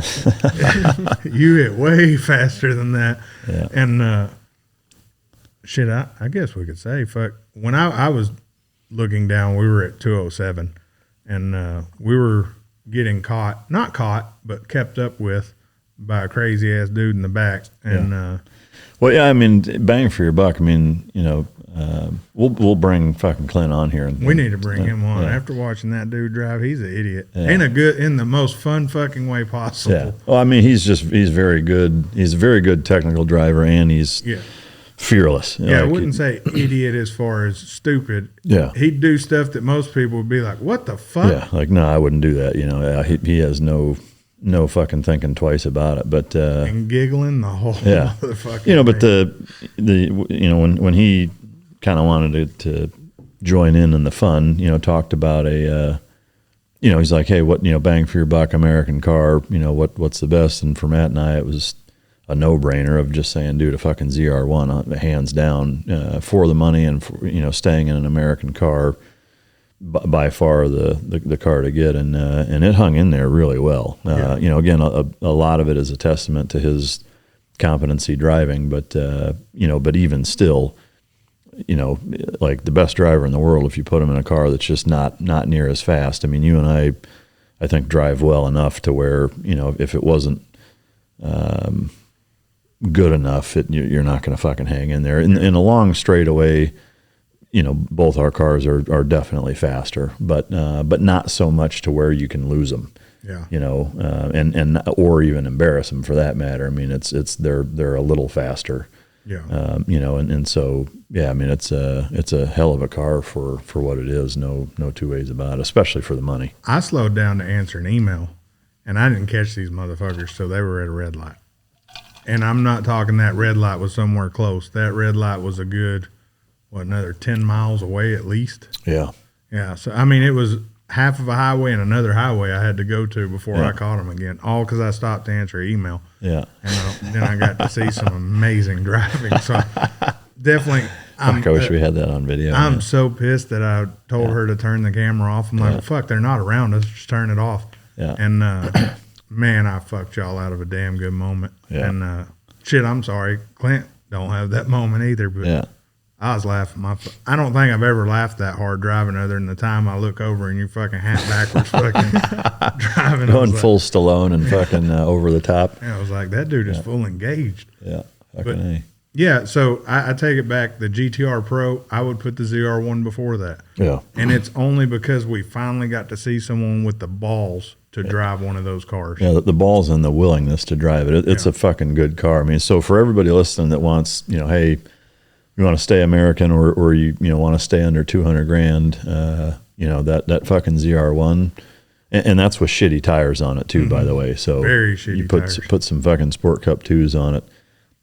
You hit way faster than that. Yeah. And shit, I guess we could say, fuck. When I was looking down, we were at 207. And we were getting not caught, but kept up with by a crazy ass dude in the back. And well, yeah, I mean, bang for your buck. I mean, you know, we'll bring fucking Clint on here. We need to bring him on. After watching that dude drive, he's an idiot. In the most fun fucking way possible. Yeah. Well, I mean, he's very good. He's a very good technical driver, and he's fearless. Yeah, I wouldn't say idiot as far as stupid. Yeah. He'd do stuff that most people would be like, what the fuck? Yeah, like, no, I wouldn't do that. You know, he has no fucking thinking twice about it. But and giggling the whole motherfucking you know, but thing. the you know, when he kind of wanted to join in the fun, you know, talked about you know, he's like, hey, what, you know, bang for your buck, American car, you know, what's the best? And for Matt and I, it was a no-brainer of just saying, dude, a fucking ZR1, hands down, for the money and for, you know, staying in an American car, by far the car to get, and it hung in there really well. You know, again, a lot of it is a testament to his competency driving, but you know, but even still, you know, like the best driver in the world, if you put him in a car that's just not near as fast. I mean, you and I think drive well enough to where, you know, if it wasn't good enough, you're not going to fucking hang in there. In a long straightaway, you know, both our cars are definitely faster, but not so much to where you can lose them. Yeah. You know, and or even embarrass them for that matter. I mean, they're a little faster. Yeah. You know, and so yeah, I mean, it's a hell of a car for what it is. No two ways about it, especially for the money. I slowed down to answer an email, and I didn't catch these motherfuckers till they were at a red light. And I'm not talking that red light was somewhere close. That red light was a good, another 10 miles away at least. Yeah. Yeah. So, I mean, it was half of a highway and another highway I had to go to before I caught them again, all because I stopped to answer email. Yeah. And then I got to see some amazing driving. So, definitely. I wish we had that on video. I'm so pissed that I told her to turn the camera off. I'm like, well, fuck, they're not around us. Just turn it off. Yeah. And, man, I fucked y'all out of a damn good moment. Yeah. And shit, I'm sorry. Clint don't have that moment either, but I was laughing. I don't think I've ever laughed that hard driving other than the time I look over and you fucking hat backwards fucking driving. Going full Stallone and fucking over the top. Yeah, I was like, that dude is full engaged. Yeah, fucking A. Yeah, so I take it back. The GTR Pro, I would put the ZR1 before that. Yeah. And it's only because we finally got to see someone with the balls to drive one of those cars. Yeah, the balls and the willingness to drive it. It's a fucking good car. I mean, so for everybody listening that wants, you know, hey, you want to stay American or you know want to stay under 200 grand, you know, that fucking ZR1, And that's with shitty tires on it too, by the way. So very shitty you tires. put some fucking Sport Cup 2s on it,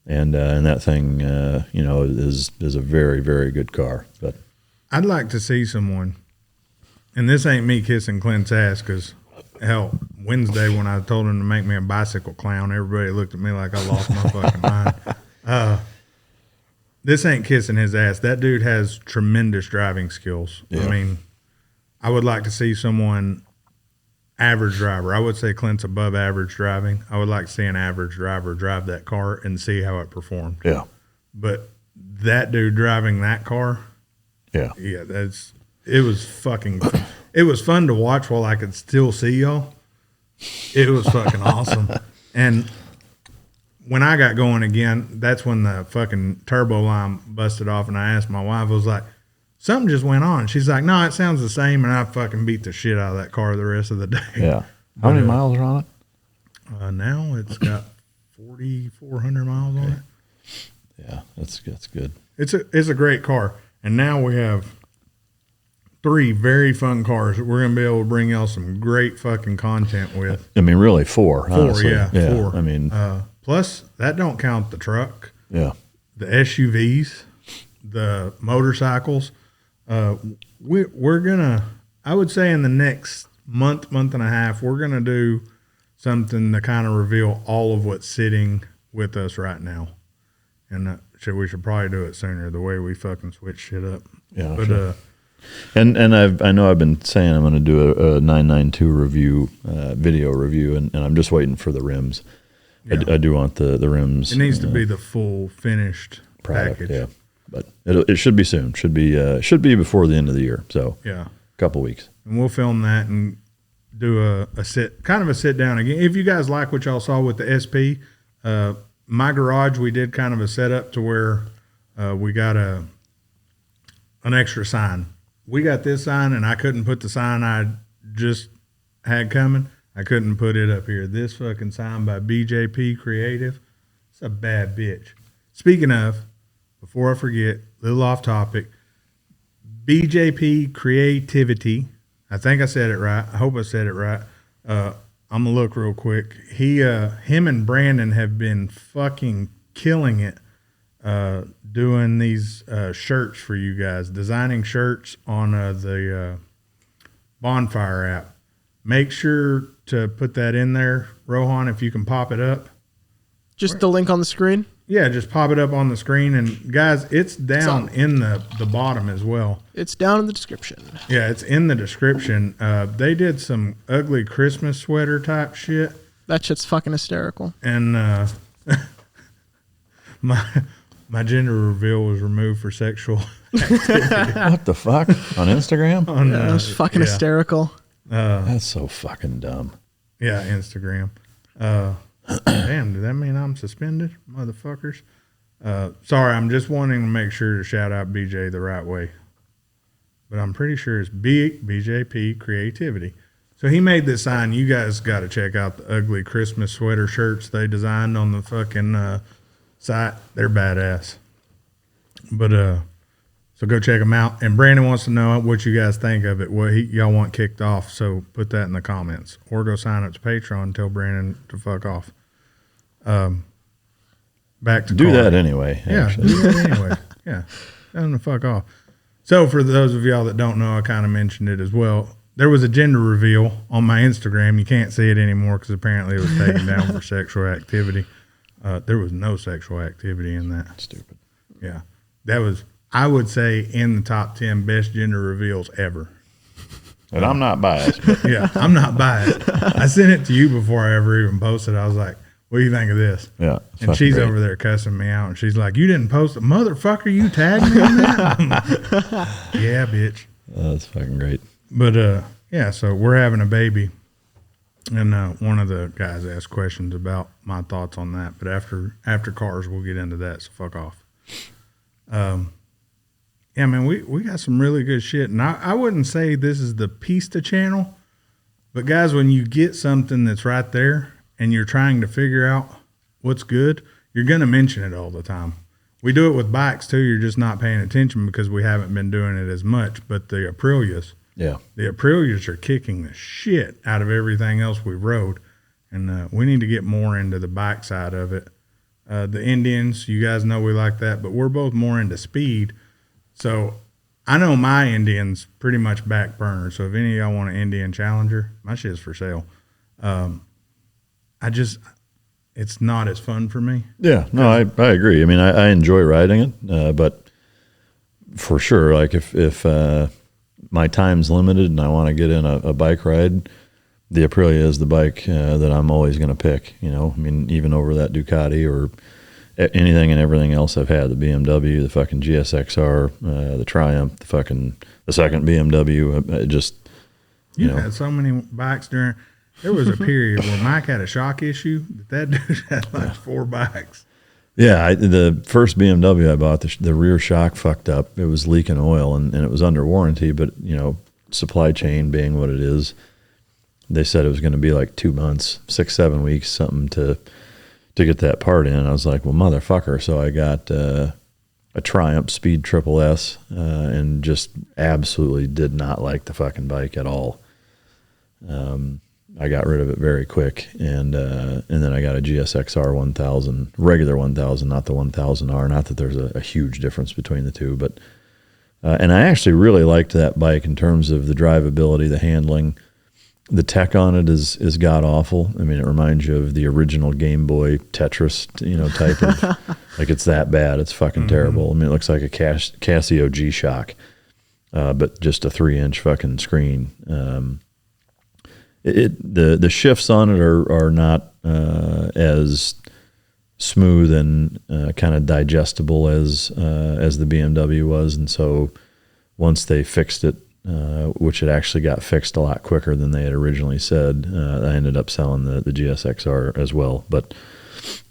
and that thing, is a very, very good car. But I'd like to see someone, and this ain't me kissing Clint's ass, because hell, Wednesday when I told him to make me a bicycle clown, everybody looked at me like I lost my fucking mind. This ain't kissing his ass. That dude has tremendous driving skills. Yeah. I mean, I would like to see someone average driver. I would say Clint's above average driving. I would like to see an average driver drive that car and see how it performed. yeah, But that dude driving that car, yeah, it was fucking, it was fun to watch while I could still see y'all. It was fucking awesome. And when I got going again, that's when the fucking turbo line busted off, and I asked my wife, I was like, something just went on. She's like, no, it sounds the same, and I fucking beat the shit out of that car the rest of the day. yeah. How many miles are on it? Now it's got 4,400 miles on it. Yeah, that's good. It's a great car. And now we have 3 very fun cars that we're going to be able to bring y'all some great fucking content with. I mean, really 4. 4, Honestly. yeah, 4. I mean, plus that don't count the truck, yeah, the SUVs, the motorcycles. We're gonna, I would say in the next month and a half, we're gonna do something to kind of reveal all of what's sitting with us right now. And we should probably do it sooner, the way we fucking switch shit up. Yeah, but sure. And I know I've been saying I'm going to do a 992 review, video review, and I'm just waiting for the rims. Yeah. I do want the rims. It needs to be the full finished product, package. yeah. But it should be soon. Should be before the end of the year. So yeah, a couple weeks. And we'll film that and do a sit down again. If you guys like what y'all saw with the SP, my garage, we did kind of a setup to where we got an extra sign. We got this sign, and I couldn't put the sign I just had coming. I couldn't put it up here. This fucking sign by BJP Creative. It's a bad bitch. Speaking of, before I forget, little off topic, BJP Creativity. I think I said it right. I hope I said it right. I'm gonna look real quick. Him and Brandon have been fucking killing it, doing these shirts for you guys, designing shirts on the Bonfire app. Make sure to put that in there, Rohan, if you can pop it up. Just the link on the screen? Yeah, just pop it up on the screen. And guys, it's down in the bottom as well. It's down in the description. Yeah, it's in the description. They did some ugly Christmas sweater type shit. That shit's fucking hysterical. And my gender reveal was removed for sexual activity. What the fuck? On Instagram? That was fucking hysterical. That's so fucking dumb. Yeah, Instagram. Damn, does that mean I'm suspended, motherfuckers? Sorry, I'm just wanting to make sure to shout out BJ the right way. But I'm pretty sure it's BJP Creativity. So he made this sign. You guys got to check out the ugly Christmas sweater shirts they designed on the fucking site. They're badass. But so go check them out. And Brandon wants to know what you guys think of it, what y'all want kicked off. So put that in the comments, or go sign up to Patreon and tell Brandon to fuck off. Back to do car. that anyway. Yeah, Actually. do that anyway. Yeah, tell him to fuck off. So for those of y'all that don't know, I kind of mentioned it as well. There was a gender reveal on my Instagram. You can't see it anymore because apparently it was taken down for sexual activity. There was no sexual activity in that. Stupid. Yeah, that was, I would say, in the top 10 best gender reveals ever. And I'm not biased. But Yeah, I'm not biased. I sent it to you before I ever even posted. I was like, what do you think of this? yeah. And she's over there cussing me out, and she's like, you didn't post it. Motherfucker, you tagged me in that? Yeah, bitch. That's fucking great. But, yeah, so we're having a baby. And one of the guys asked questions about my thoughts on that. But after cars, we'll get into that, so fuck off. Yeah, man, we got some really good shit. And I wouldn't say this is the Pista channel. But, guys, when you get something that's right there and you're trying to figure out what's good, you're going to mention it all the time. We do it with bikes, too. You're just not paying attention because we haven't been doing it as much. But the Aprilias, Yeah. The Aprilias are kicking the shit out of everything else we rode, and we need to get more into the bike side of it. The Indians, you guys know we like that, but we're both more into speed. So I know my Indian's pretty much back burner. So if any of y'all want an Indian Challenger, my shit's for sale. It's not as fun for me. Yeah, no, I agree. I mean, I enjoy riding it, but for sure, like if my time's limited and I want to get in a bike ride, the Aprilia is the bike that I'm always going to pick. I mean, even over that Ducati or anything and everything else I've had, the BMW, the fucking GSXR, the Triumph, the second BMW, You had so many bikes during. There was a period where Mike had a shock issue. That dude had like 4 bikes. Yeah, the first BMW I bought, the rear shock fucked up. It was leaking oil, and it was under warranty, but, supply chain being what it is, they said it was going to be like 2 months, 6-7 weeks, something to get that part in. I was like, well, motherfucker. So I got a Triumph Speed Triple S, and just absolutely did not like the fucking bike at all. I got rid of it very quick, and then I got a GSXR 1000, regular 1000, not the 1000R. Not that there's a huge difference between the two, but and I actually really liked that bike in terms of the drivability, the handling. The tech on it is god awful. I mean, it reminds you of the original Game Boy Tetris, type of like it's that bad. It's fucking terrible. I mean, it looks like a Casio G-Shock, but just a 3-inch fucking screen. The shifts on it are not as smooth and kind of digestible as the BMW was, and so once they fixed it, which it actually got fixed a lot quicker than they had originally said, I ended up selling the GSXR as well. But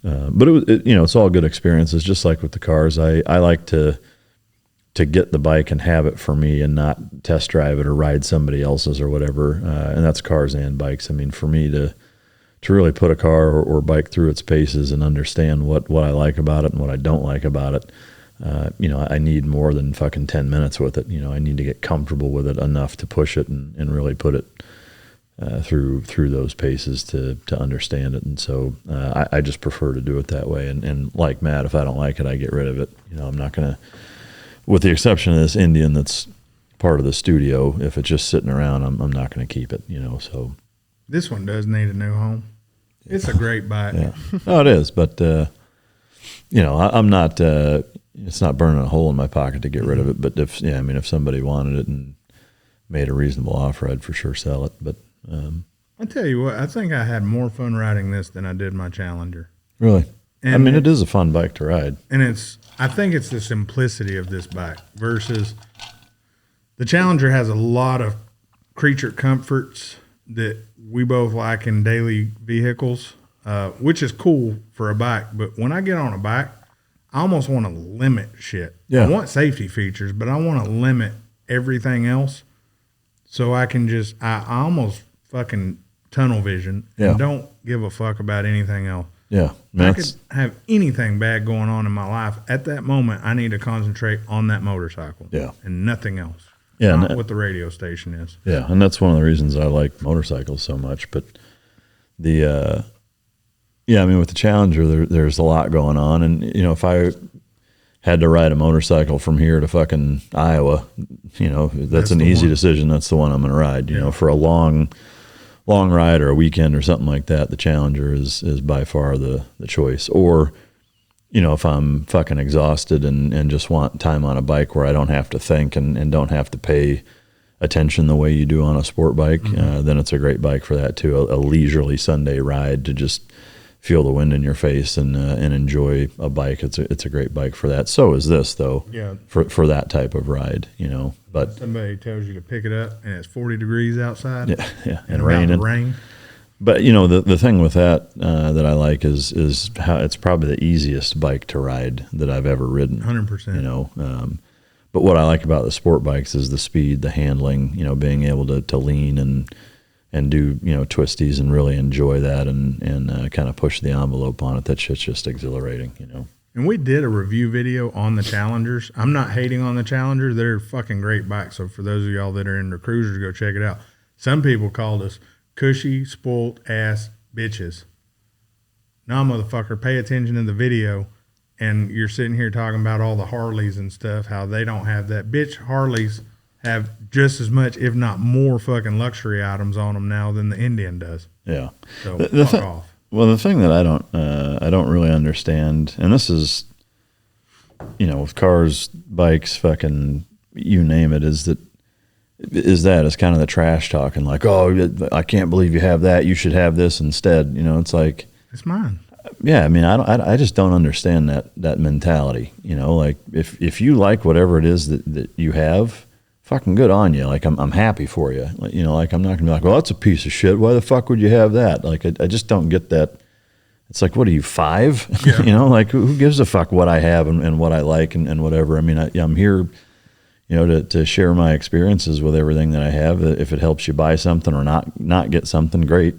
it's all good experiences, just like with the cars. I like to get the bike and have it for me and not test drive it or ride somebody else's or whatever. And that's cars and bikes. I mean, for me to really put a car or bike through its paces and understand what I like about it and what I don't like about it, I need more than fucking 10 minutes with it. I need to get comfortable with it enough to push it and really put it through those paces to understand it. And so I just prefer to do it that way. And like Matt, if I don't like it, I get rid of it. I'm not going to, with the exception of this Indian that's part of the studio, if it's just sitting around, I'm not going to keep it, so. This one does need a new home. It's a great bike. Yeah. Oh, it is, but, I'm not, it's not burning a hole in my pocket to get rid of it, but if somebody wanted it and made a reasonable offer, I'd for sure sell it, but. I tell you what, I think I had more fun riding this than I did my Challenger. Really? And it is a fun bike to ride. And I think it's the simplicity of this bike versus the Challenger has a lot of creature comforts that we both like in daily vehicles, which is cool for a bike. But when I get on a bike, I almost want to limit shit. Yeah. I want safety features, but I want to limit everything else so I can I almost fucking tunnel vision and don't give a fuck about anything else. Yeah. I could have anything bad going on in my life. At that moment, I need to concentrate on that motorcycle. Yeah. And nothing else. Yeah. Not what the radio station is. Yeah. And that's one of the reasons I like motorcycles so much. But with the Challenger, there's a lot going on. And, if I had to ride a motorcycle from here to fucking Iowa, that's an easy decision. That's the one I'm going to ride, for a long ride or a weekend or something like that. The Challenger is by far the choice. Or, if I'm fucking exhausted and just want time on a bike where I don't have to think and don't have to pay attention the way you do on a sport bike, then it's a great bike for that too. A leisurely Sunday ride to just feel the wind in your face and enjoy a bike. It's a great bike for that. So is this though. Yeah. For that type of ride, But somebody tells you to pick it up and it's 40 degrees outside. Yeah. And raining. Rain. But the thing with that that I like is how it's probably the easiest bike to ride that I've ever ridden. 100%. But what I like about the sport bikes is the speed, the handling. Being able to lean and do twisties and really enjoy that and kind of push the envelope on it. That shit's just exhilarating. And we did a review video on the Challengers. I'm not hating on the Challenger. They're fucking great bikes. So for those of y'all that are into cruisers, go check it out. Some people called us cushy, spoiled ass bitches. Nah, motherfucker, pay attention to the video. And you're sitting here talking about all the Harleys and stuff, how they don't have that. Bitch, Harleys have just as much, if not more, fucking luxury items on them now than the Indian does. Yeah. So fuck off. Well, the thing that I don't really understand, and this is, with cars, bikes, fucking, you name it, is kind of the trash talking, like, oh, I can't believe you have that. You should have this instead. It's like, it's mine. Yeah, I mean, I just don't understand that mentality. Like if you like whatever it is that you have, fucking good on you. Like I'm happy for you. Like I'm not gonna be like, well, that's a piece of shit. Why the fuck would you have that? Like I just don't get that. It's like, what are you, 5? Yeah. Like who gives a fuck what I have and what I like and whatever. I mean, I'm here, to share my experiences with everything that I have. If it helps you buy something or not get something, great.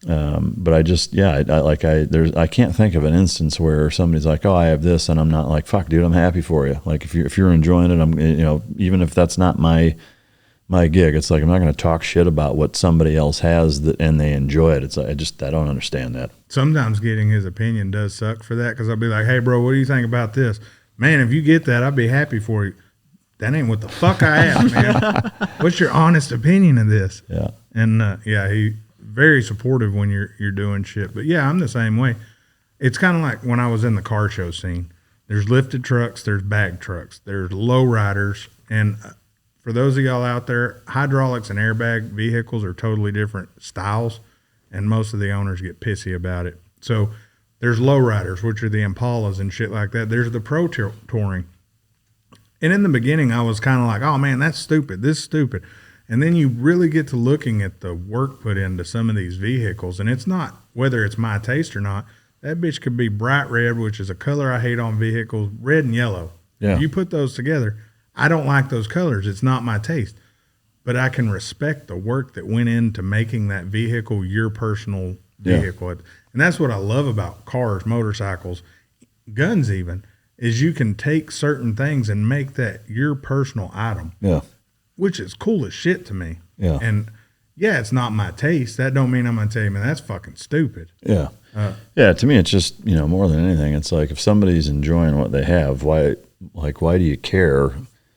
But I just, I can't think of an instance where somebody's like, oh, I have this, and I'm not like, fuck, dude, I'm happy for you. Like if you're enjoying it, I'm, even if that's not my gig, it's like, I'm not going to talk shit about what somebody else has and they enjoy it. It's like, I don't understand that. Sometimes getting his opinion does suck for that. Cause I'll be like, hey bro, what do you think about this? Man, if you get that, I'd be happy for you. That ain't what the fuck I have, man. What's your honest opinion of this? Yeah. And, he very supportive when you're doing shit. But yeah, I'm the same way. It's kind of like when I was in the car show scene. There's lifted trucks, there's bag trucks, there's low riders. And for those of y'all out there, hydraulics and airbag vehicles are totally different styles, and most of the owners get pissy about it. So there's low riders, which are the Impalas and shit like that. There's the pro touring. And in the beginning, I was kind of like, oh man, that's stupid. This is stupid. And then you really get to looking at the work put into some of these vehicles, and it's not whether it's my taste or not. That bitch could be bright red, which is a color I hate on vehicles, red and yellow. Yeah. If you put those together, I don't like those colors. It's not my taste. But I can respect the work that went into making that vehicle your personal vehicle. Yeah. And that's what I love about cars, motorcycles, guns even, is you can take certain things and make that your personal item. Yeah. Which is cool as shit to me. Yeah. And yeah, it's not my taste. That don't mean I'm going to tell you, man, that's fucking stupid. Yeah. To me, it's just, more than anything, it's like if somebody's enjoying what they have, why do you care?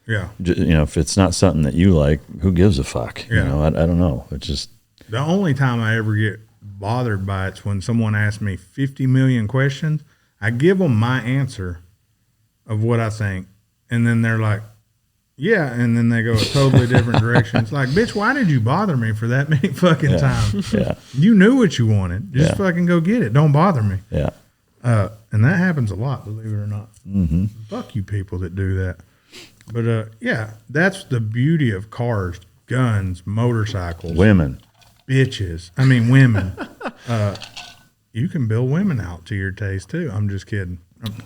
Yeah. If it's not something that you like, who gives a fuck? Yeah. I don't know. It's just. The only time I ever get bothered by it's when someone asks me 50 million questions. I give them my answer of what I think. And then they're like, yeah, and then they go a totally different direction. It's like, bitch, why did you bother me for that many fucking times? Yeah. You knew what you wanted. Just fucking go get it. Don't bother me. Yeah. And that happens a lot, believe it or not. Mm-hmm. Fuck you people that do that. But, that's the beauty of cars, guns, motorcycles. Women. Bitches. I mean, women. You can build women out to your taste, too. I'm just kidding.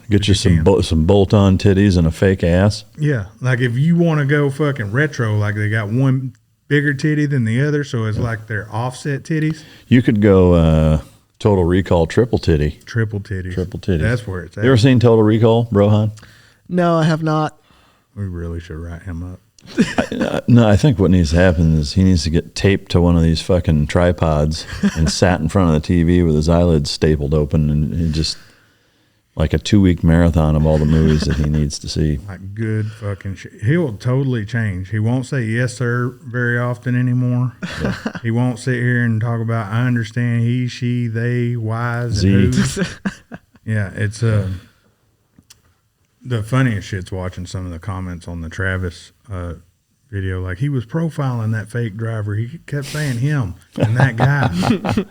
Get you some bolt-on titties and a fake ass. Yeah, like if you want to go fucking retro, like they got one bigger titty than the other, so it's like they're offset titties. You could go Total Recall triple titty. Triple titties. That's where it's at. You ever seen Total Recall, Rohan? No, I have not. We really should write him up. No, I think what needs to happen is he needs to get taped to one of these fucking tripods and sat in front of the TV with his eyelids stapled open, and he just like a 2-week marathon of all the movies that he needs to see. Like good fucking shit. He'll totally change. He won't say yes sir very often anymore. Yeah. He won't sit here and talk about I understand he, she, they, whys, and who's. Yeah, it's the funniest shit's watching some of the comments on the Travis video. Like he was profiling that fake driver. He kept saying him and that guy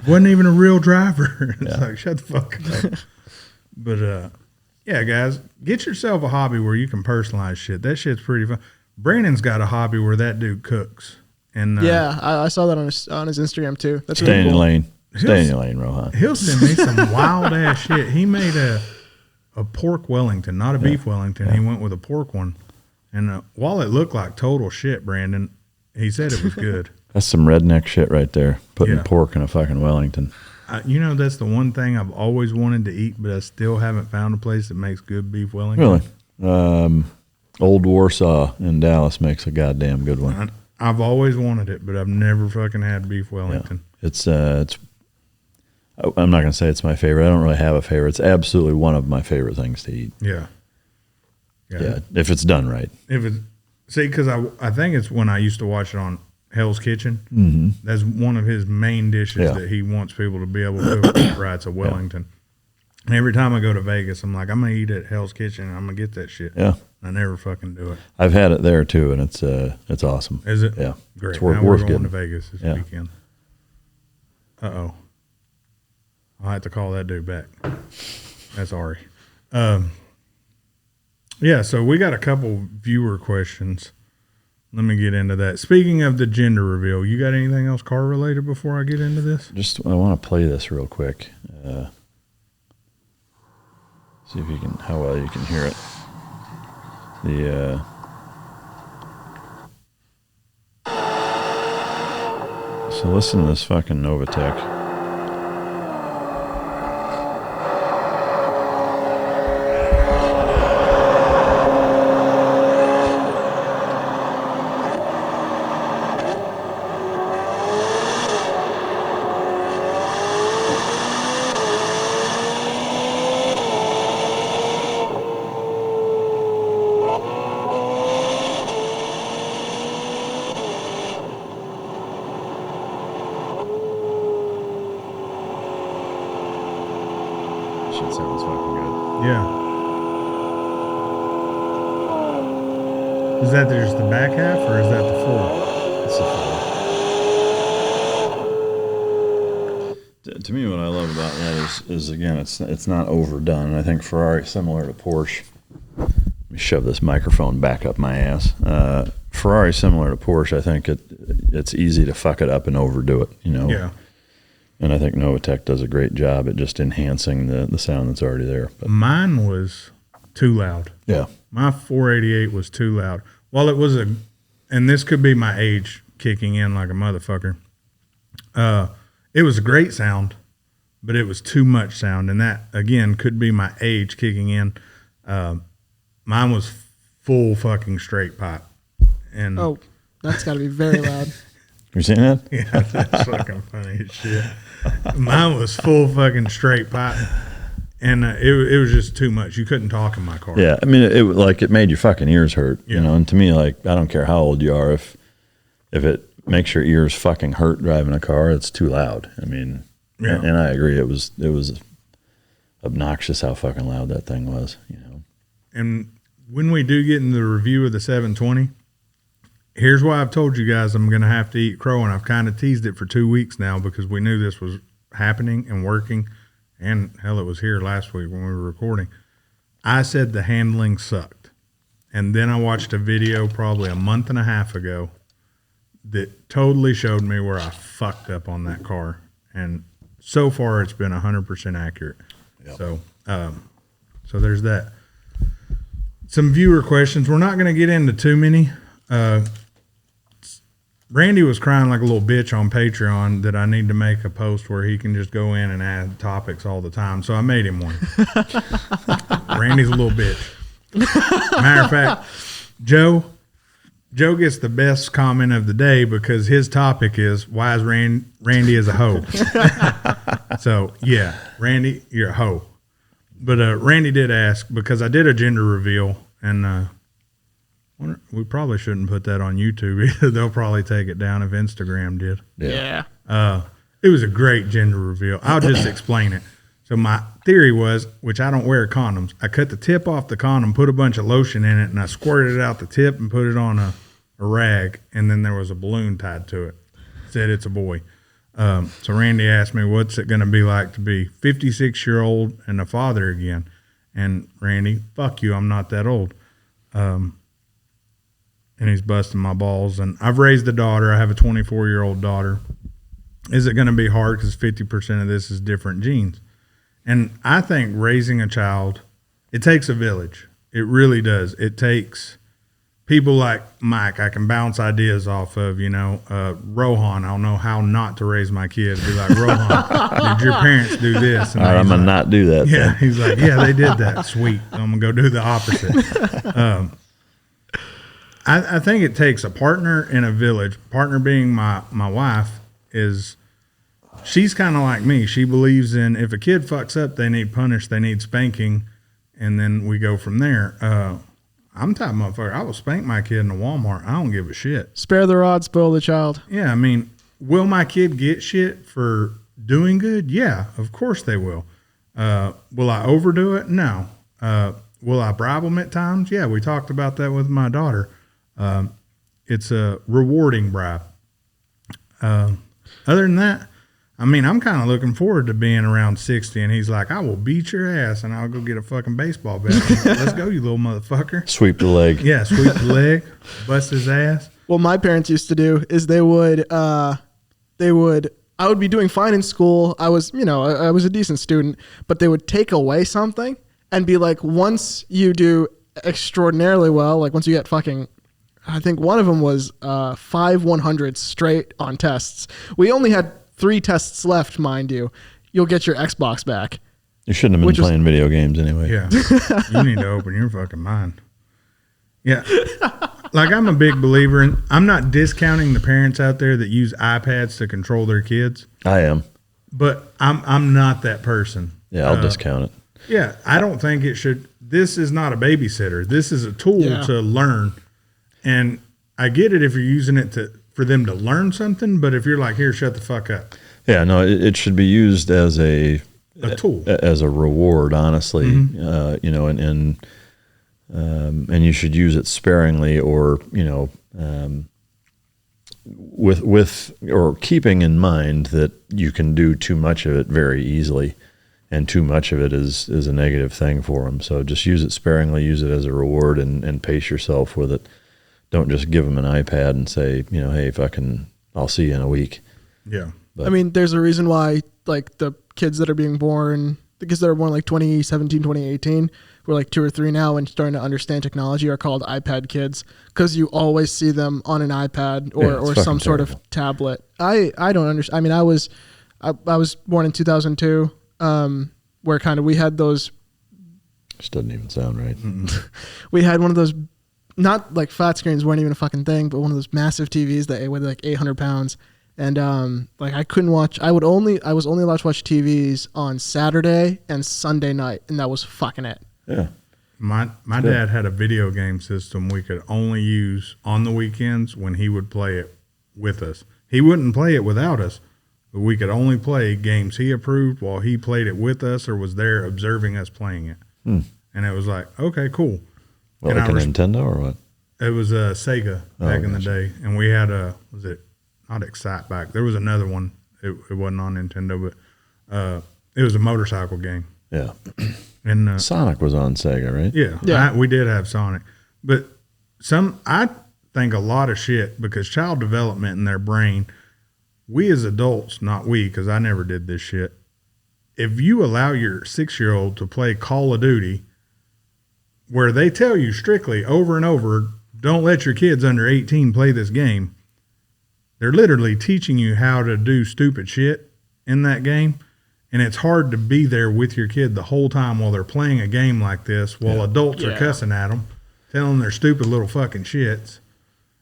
wasn't even a real driver. It's like shut the fuck up. But, guys, get yourself a hobby where you can personalize shit. That shit's pretty fun. Brandon's got a hobby where that dude cooks. And I saw that on his Instagram, too. That's Stay in really your cool. lane. Stay in your lane, Rohan. He'll send me some wild-ass shit. He made a pork Wellington, not a beef Wellington. Yeah. He went with a pork one. And while it looked like total shit, Brandon, he said it was good. That's some redneck shit right there, putting pork in a fucking Wellington. That's the one thing I've always wanted to eat, but I still haven't found a place that makes good beef Wellington. Really? Old Warsaw in Dallas makes a goddamn good one. I've always wanted it, but I've never fucking had beef Wellington. Yeah. It's I'm not going to say it's my favorite. I don't really have a favorite. It's absolutely one of my favorite things to eat. Yeah. If it's done right. Because I think it's when I used to watch it on Hell's Kitchen. Mm-hmm. That's one of his main dishes that he wants people to be able to cook right. It's a Wellington. And every time I go to Vegas, I'm like, I'm going to eat at Hell's Kitchen and I'm going to get that shit. Yeah. I never fucking do it. I've had it there too, and it's awesome. Is it? Yeah. Great. It's Now worth we're going getting. to Vegas this weekend. Uh-oh. I'll have to call that dude back. That's Ari. So we got a couple viewer questions. Let me get into that. Speaking of the gender reveal, you got anything else car related before I get into this? I want to play this real quick. See if how well you can hear it. So listen to this fucking Novatec. Shit sounds fucking good. Yeah. Is that just the back half or is that the full? It's the full. To me, what I love about that is again, it's not overdone. I think Ferrari, similar to Porsche. Let me shove this microphone back up my ass. Ferrari, similar to Porsche, I think it's easy to fuck it up and overdo it. Yeah. And I think Novatec does a great job at just enhancing the sound that's already there. But mine was too loud. Yeah. My 488 was too loud. Well, it was and this could be my age kicking in like a motherfucker. It was a great sound, but it was too much sound. And that, again, could be my age kicking in. Mine was full fucking straight pipe. And that's got to be very loud. You seen that? Yeah, that's fucking funny as shit. Mine was full fucking straight pipe, and it was just too much. You couldn't talk in my car. Yeah, I mean, it made your fucking ears hurt, Yeah. And to me, I don't care how old you are, if it makes your ears fucking hurt driving a car, it's too loud. I mean, and I agree, it was obnoxious how fucking loud that thing was, And when we do get in the review of the 720. Here's why I've told you guys I'm going to have to eat crow, and I've kind of teased it for 2 weeks now because we knew this was happening and working, and hell, it was here last week when we were recording. I said the handling sucked, and then I watched a video probably a month and a half ago that totally showed me where I fucked up on that car, and so far it's been 100% accurate. Yep. So there's that. Some viewer questions. We're not going to get into too many. Randy was crying like a little bitch on Patreon that I need to make a post where he can just go in and add topics all the time. So I made him one. Randy's a little bitch. Matter of fact, Joe gets the best comment of the day because his topic is, why is Randy is a hoe? So yeah, Randy, you're a hoe. But Randy did ask, because I did a gender reveal, and we probably shouldn't put that on YouTube either. They'll probably take it down if Instagram did. Yeah. It was a great gender reveal. I'll just explain it. So my theory was, which I don't wear condoms, I cut the tip off the condom, put a bunch of lotion in it, and I squirted it out the tip and put it on a rag, and then there was a balloon tied to it. Said it's a boy. So Randy asked me, what's it going to be like to be 56-year-old and a father again? And Randy, fuck you, I'm not that old. And he's busting my balls. And I've raised a daughter. I have a 24-year-old daughter. Is it going to be hard because 50% of this is different genes? And I think raising a child, it takes a village. It really does. It takes people like Mike, I can bounce ideas off of, Rohan. I don't know how not to raise my kid. Be like, Rohan, did your parents do this? And All right, I'm going to not do that. Yeah, then. he's like, yeah, they did that. Sweet. I'm going to go do the opposite. I think it takes a partner in a village. Partner being my wife she's kind of like me. She believes in if a kid fucks up, they need punished, they need spanking, and then we go from there. I'm the type of motherfucker, I will spank my kid in the Walmart. I don't give a shit. Spare the rod, spoil the child. Yeah, I mean, will my kid get shit for doing good? Yeah, of course they will. Will I overdo it? No. Will I bribe them at times? Yeah, we talked about that with my daughter. It's a rewarding bribe. Other than that, I mean, I'm kind of looking forward to being around 60, and he's like, I will beat your ass, and I'll go get a fucking baseball bat. Let's go, you little motherfucker. Sweep the leg. Yeah, sweep the leg, bust his ass. What my parents used to do is I would be doing fine in school. I was a decent student, but they would take away something and be like, once you do extraordinarily well, like once you get fucking, I think one of them was 5 100s straight on tests. We only had 3 tests left, mind you. You'll get your Xbox back. You shouldn't have been playing video games anyway. Yeah. You need to open your fucking mind. Yeah. Like, I'm a big believer in, I'm not discounting the parents out there that use iPads to control their kids. I am. But I'm not that person. Yeah, I'll discount it. Yeah. I don't think it should. This is not a babysitter. This is a tool to learn. And I get it if you're using it for them to learn something, but if you're like, here, shut the fuck up. Yeah, no, it should be used as a tool, as a reward, honestly. Mm-hmm. And you should use it sparingly, or with or keeping in mind that you can do too much of it very easily, and too much of it is a negative thing for them. So just use it sparingly, use it as a reward, and pace yourself with it. Don't just give them an iPad and say, hey, I'll see you in a week. Yeah. But, I mean, there's a reason why, like, the kids that are born like 2017, 2018, we're like 2 or 3 now and starting to understand technology, are called iPad kids, because you always see them on an iPad or some sort of tablet. I don't understand. I mean, I was born in 2002, where kind of we had those. This doesn't even sound right. We had one of those. Not like flat screens weren't even a fucking thing, but one of those massive TVs that weighed like 800 pounds. And like I couldn't watch, I was only allowed to watch TVs on Saturday and Sunday night, and that was fucking it. Yeah. My dad had a video game system we could only use on the weekends when he would play it with us. He wouldn't play it without us, but we could only play games he approved while he played it with us or was there observing us playing it. And it was like, okay, cool. Well, like a Nintendo or what? It was a Sega back in the day. And we had was it not Excite back? There was another one. It wasn't on Nintendo, but it was a motorcycle game. Yeah. And Sonic was on Sega, right? Yeah. We did have Sonic. But I think a lot of shit, because child development in their brain, we as adults, not we, because I never did this shit. If you allow your 6-year-old to play Call of Duty, where they tell you strictly over and over, don't let your kids under 18 play this game, they're literally teaching you how to do stupid shit in that game. And it's hard to be there with your kid the whole time while they're playing a game like this, while adults are cussing at them, telling them they're stupid little fucking shits.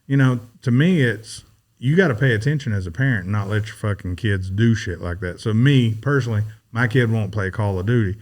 To me, it's, you got to pay attention as a parent and not let your fucking kids do shit like that. So me, personally, my kid won't play Call of Duty.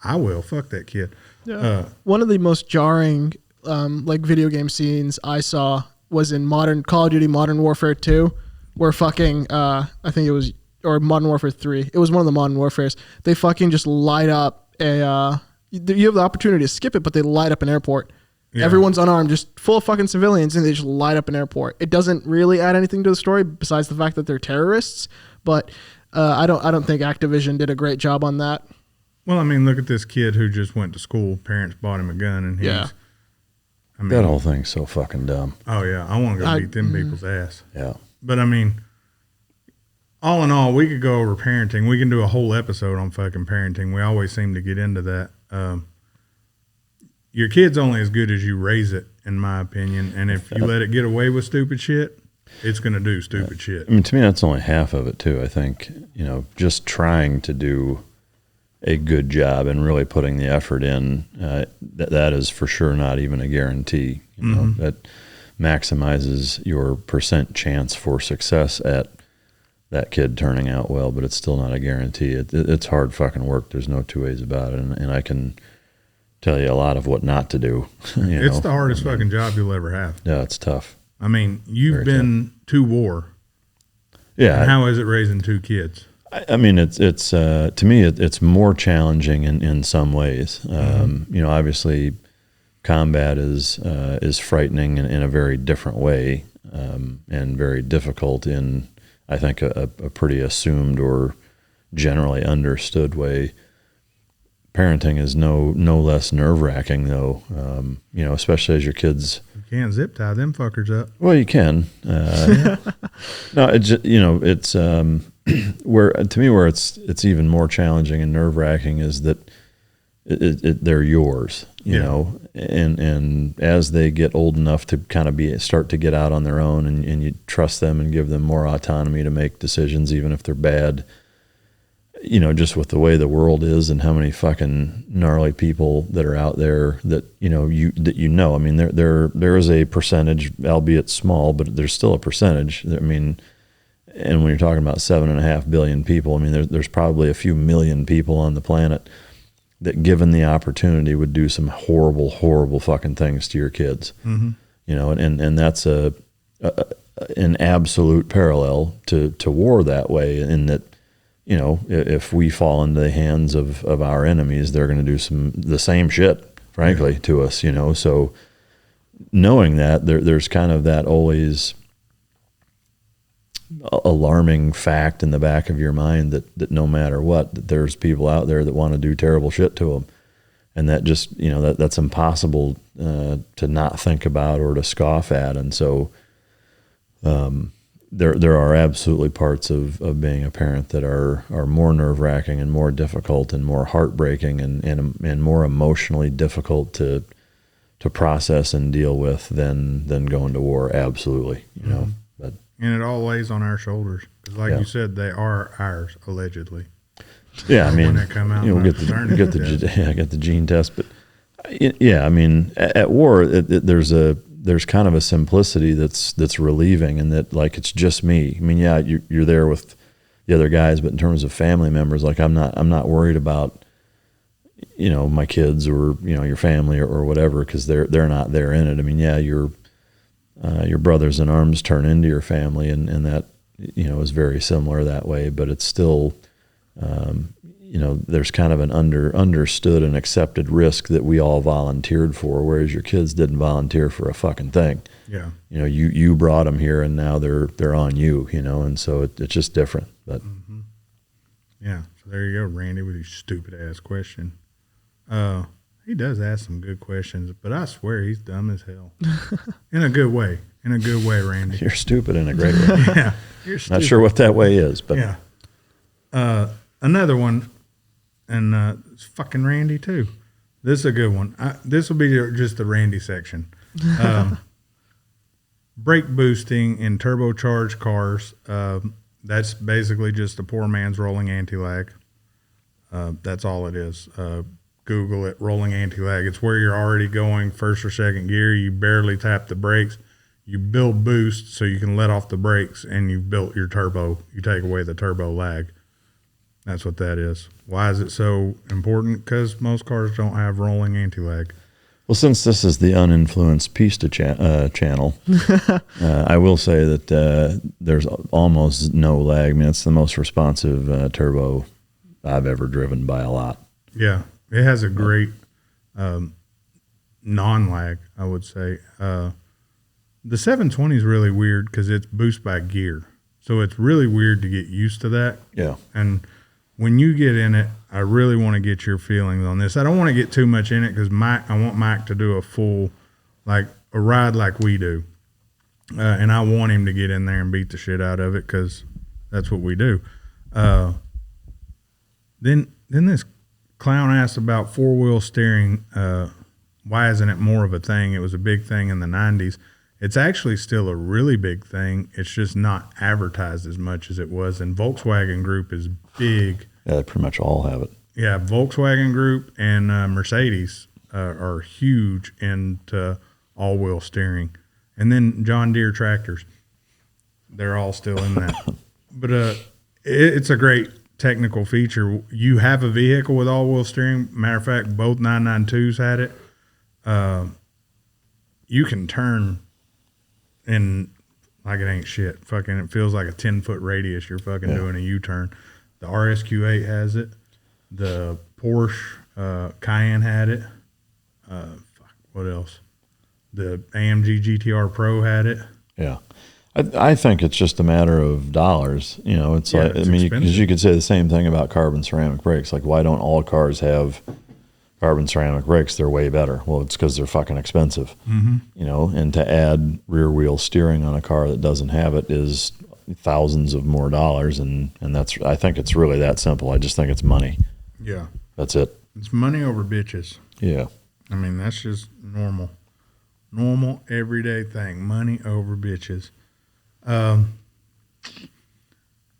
I will. Fuck that kid. Yeah. One of the most jarring like video game scenes I saw was in Call of Duty Modern Warfare 2, where fucking I think it was, or Modern Warfare 3. It was one of the Modern Warfares. They fucking just light up you have the opportunity to skip it, but they light up an airport. Yeah. Everyone's unarmed, just full of fucking civilians, and they just light up an airport. It doesn't really add anything to the story besides the fact that they're terrorists, but I don't think Activision did a great job on that. Well, I mean, look at this kid who just went to school. Parents bought him a gun, and that whole thing's so fucking dumb. Oh yeah, I want to go beat them people's ass. Yeah, but I mean, all in all, we could go over parenting. We can do a whole episode on fucking parenting. We always seem to get into that. your kid's only as good as you raise it, in my opinion. And if you let it get away with stupid shit, it's going to do stupid shit. I mean, to me, that's only half of it too. I think, just trying to do a good job and really putting the effort in, that is for sure not even a guarantee. That maximizes your percent chance for success at that kid turning out well, but it's still not a guarantee. It's hard fucking work. There's no two ways about it. And I can tell you a lot of what not to do. It's the hardest fucking job you'll ever have. Yeah, it's tough. I mean, you've been to war. Yeah. And how is it raising 2 kids? I mean, it's to me, it's more challenging in some ways. Obviously, combat is frightening in a very different way, and very difficult in, I think, a pretty assumed or generally understood way. Parenting is no less nerve-wracking, though. Especially as your kids. You can't zip tie them fuckers up. Well, you can. No, it's where to me where it's even more challenging and nerve-wracking is that they're yours. You know, and as they get old enough to kind of start to get out on their own, and you trust them and give them more autonomy to make decisions, even if they're bad. Just with the way the world is and how many fucking gnarly people that are out there that, I mean, there is a percentage, albeit small, but there's still a percentage. I mean, and when you're talking about 7.5 billion people, I mean, there's probably a few million people on the planet that, given the opportunity, would do some horrible, horrible fucking things to your kids. Mm-hmm. And that's an absolute parallel to war that way, in that, if we fall into the hands of our enemies, they're going to do the same shit, frankly, to us, So knowing that, there's kind of that always alarming fact in the back of your mind that no matter what, that there's people out there that want to do terrible shit to them. And that just, that's impossible to not think about or to scoff at. And so there are absolutely parts of being a parent that are more nerve-wracking and more difficult and more heartbreaking and more emotionally difficult to process and deal with than going to war. Absolutely, But and it all lays on our shoulders because, like you said, they are ours allegedly. Yeah, I mean, when they come out, get the gene test, but I mean, at war, there's kind of a simplicity that's relieving, and that, like, it's just me. I mean, you're there with the other guys, but in terms of family members, like, I'm not worried about, my kids or, your family or whatever, because they're not there in it. I mean, your brothers in arms turn into your family, and that, is very similar that way, but it's still, there's kind of an understood and accepted risk that we all volunteered for, whereas your kids didn't volunteer for a fucking thing. Yeah. You brought them here, and now they're on you, and so it's just different. But yeah, so there you go, Randy, with your stupid ass question. He does ask some good questions, but I swear he's dumb as hell. In a good way. In a good way, Randy. You're stupid in a great way. Yeah. You're stupid. Not sure what that way is, but yeah. Another one, and it's fucking Randy too. This is a good one. This will be just the Randy section. Brake boosting in turbocharged cars. That's basically just a poor man's rolling anti-lag. That's all it is. Google it, rolling anti-lag. It's where you're already going first or second gear. You barely tap the brakes. You build boost so you can let off the brakes, and you've built your turbo. You take away the turbo lag. That's what that is. Why is it so important? Because most cars don't have rolling anti-lag. Well, since this is the Uninfluenced Pista channel, I will say that there's almost no lag. I mean, it's the most responsive turbo I've ever driven by a lot. Yeah, it has a great non-lag, I would say. The 720 is really weird because it's boost by gear. So it's really weird to get used to that. Yeah. And when you get in it, I really want to get your feelings on this. I don't want to get too much in it because I want Mike to do a full, like a ride like we do. And I want him to get in there and beat the shit out of it because that's what we do. Then this clown asked about four-wheel steering. why isn't it more of a thing? It was a big thing in the 90s. It's actually still a really big thing. It's just not advertised as much as it was. And Volkswagen Group is big. Yeah, they pretty much all have it. Yeah, Volkswagen Group and Mercedes are huge into all-wheel steering. And then John Deere tractors. They're all still in that. But it's a great technical feature. You have a vehicle with all-wheel steering. Matter of fact, both 992s had it. You can turn in like it ain't shit. Fucking, it feels like a 10-foot radius. You're fucking doing a U-turn. The RSQ8 has it. The Porsche Cayenne had it. What else? The AMG GTR Pro had it. Yeah. I think it's just a matter of dollars. You know, it's like, it's I mean, expensive. because you could say the same thing about carbon ceramic brakes. Like, why don't all cars have carbon ceramic brakes? They're way better. Well, it's because they're fucking expensive. Mm-hmm. You know, and to add rear wheel steering on a car that doesn't have it is thousands of more dollars. And that's, I think it's really that simple. I just think it's money. Yeah. That's it. It's money over bitches. Yeah. I mean, that's just normal. Normal, everyday thing. Money over bitches.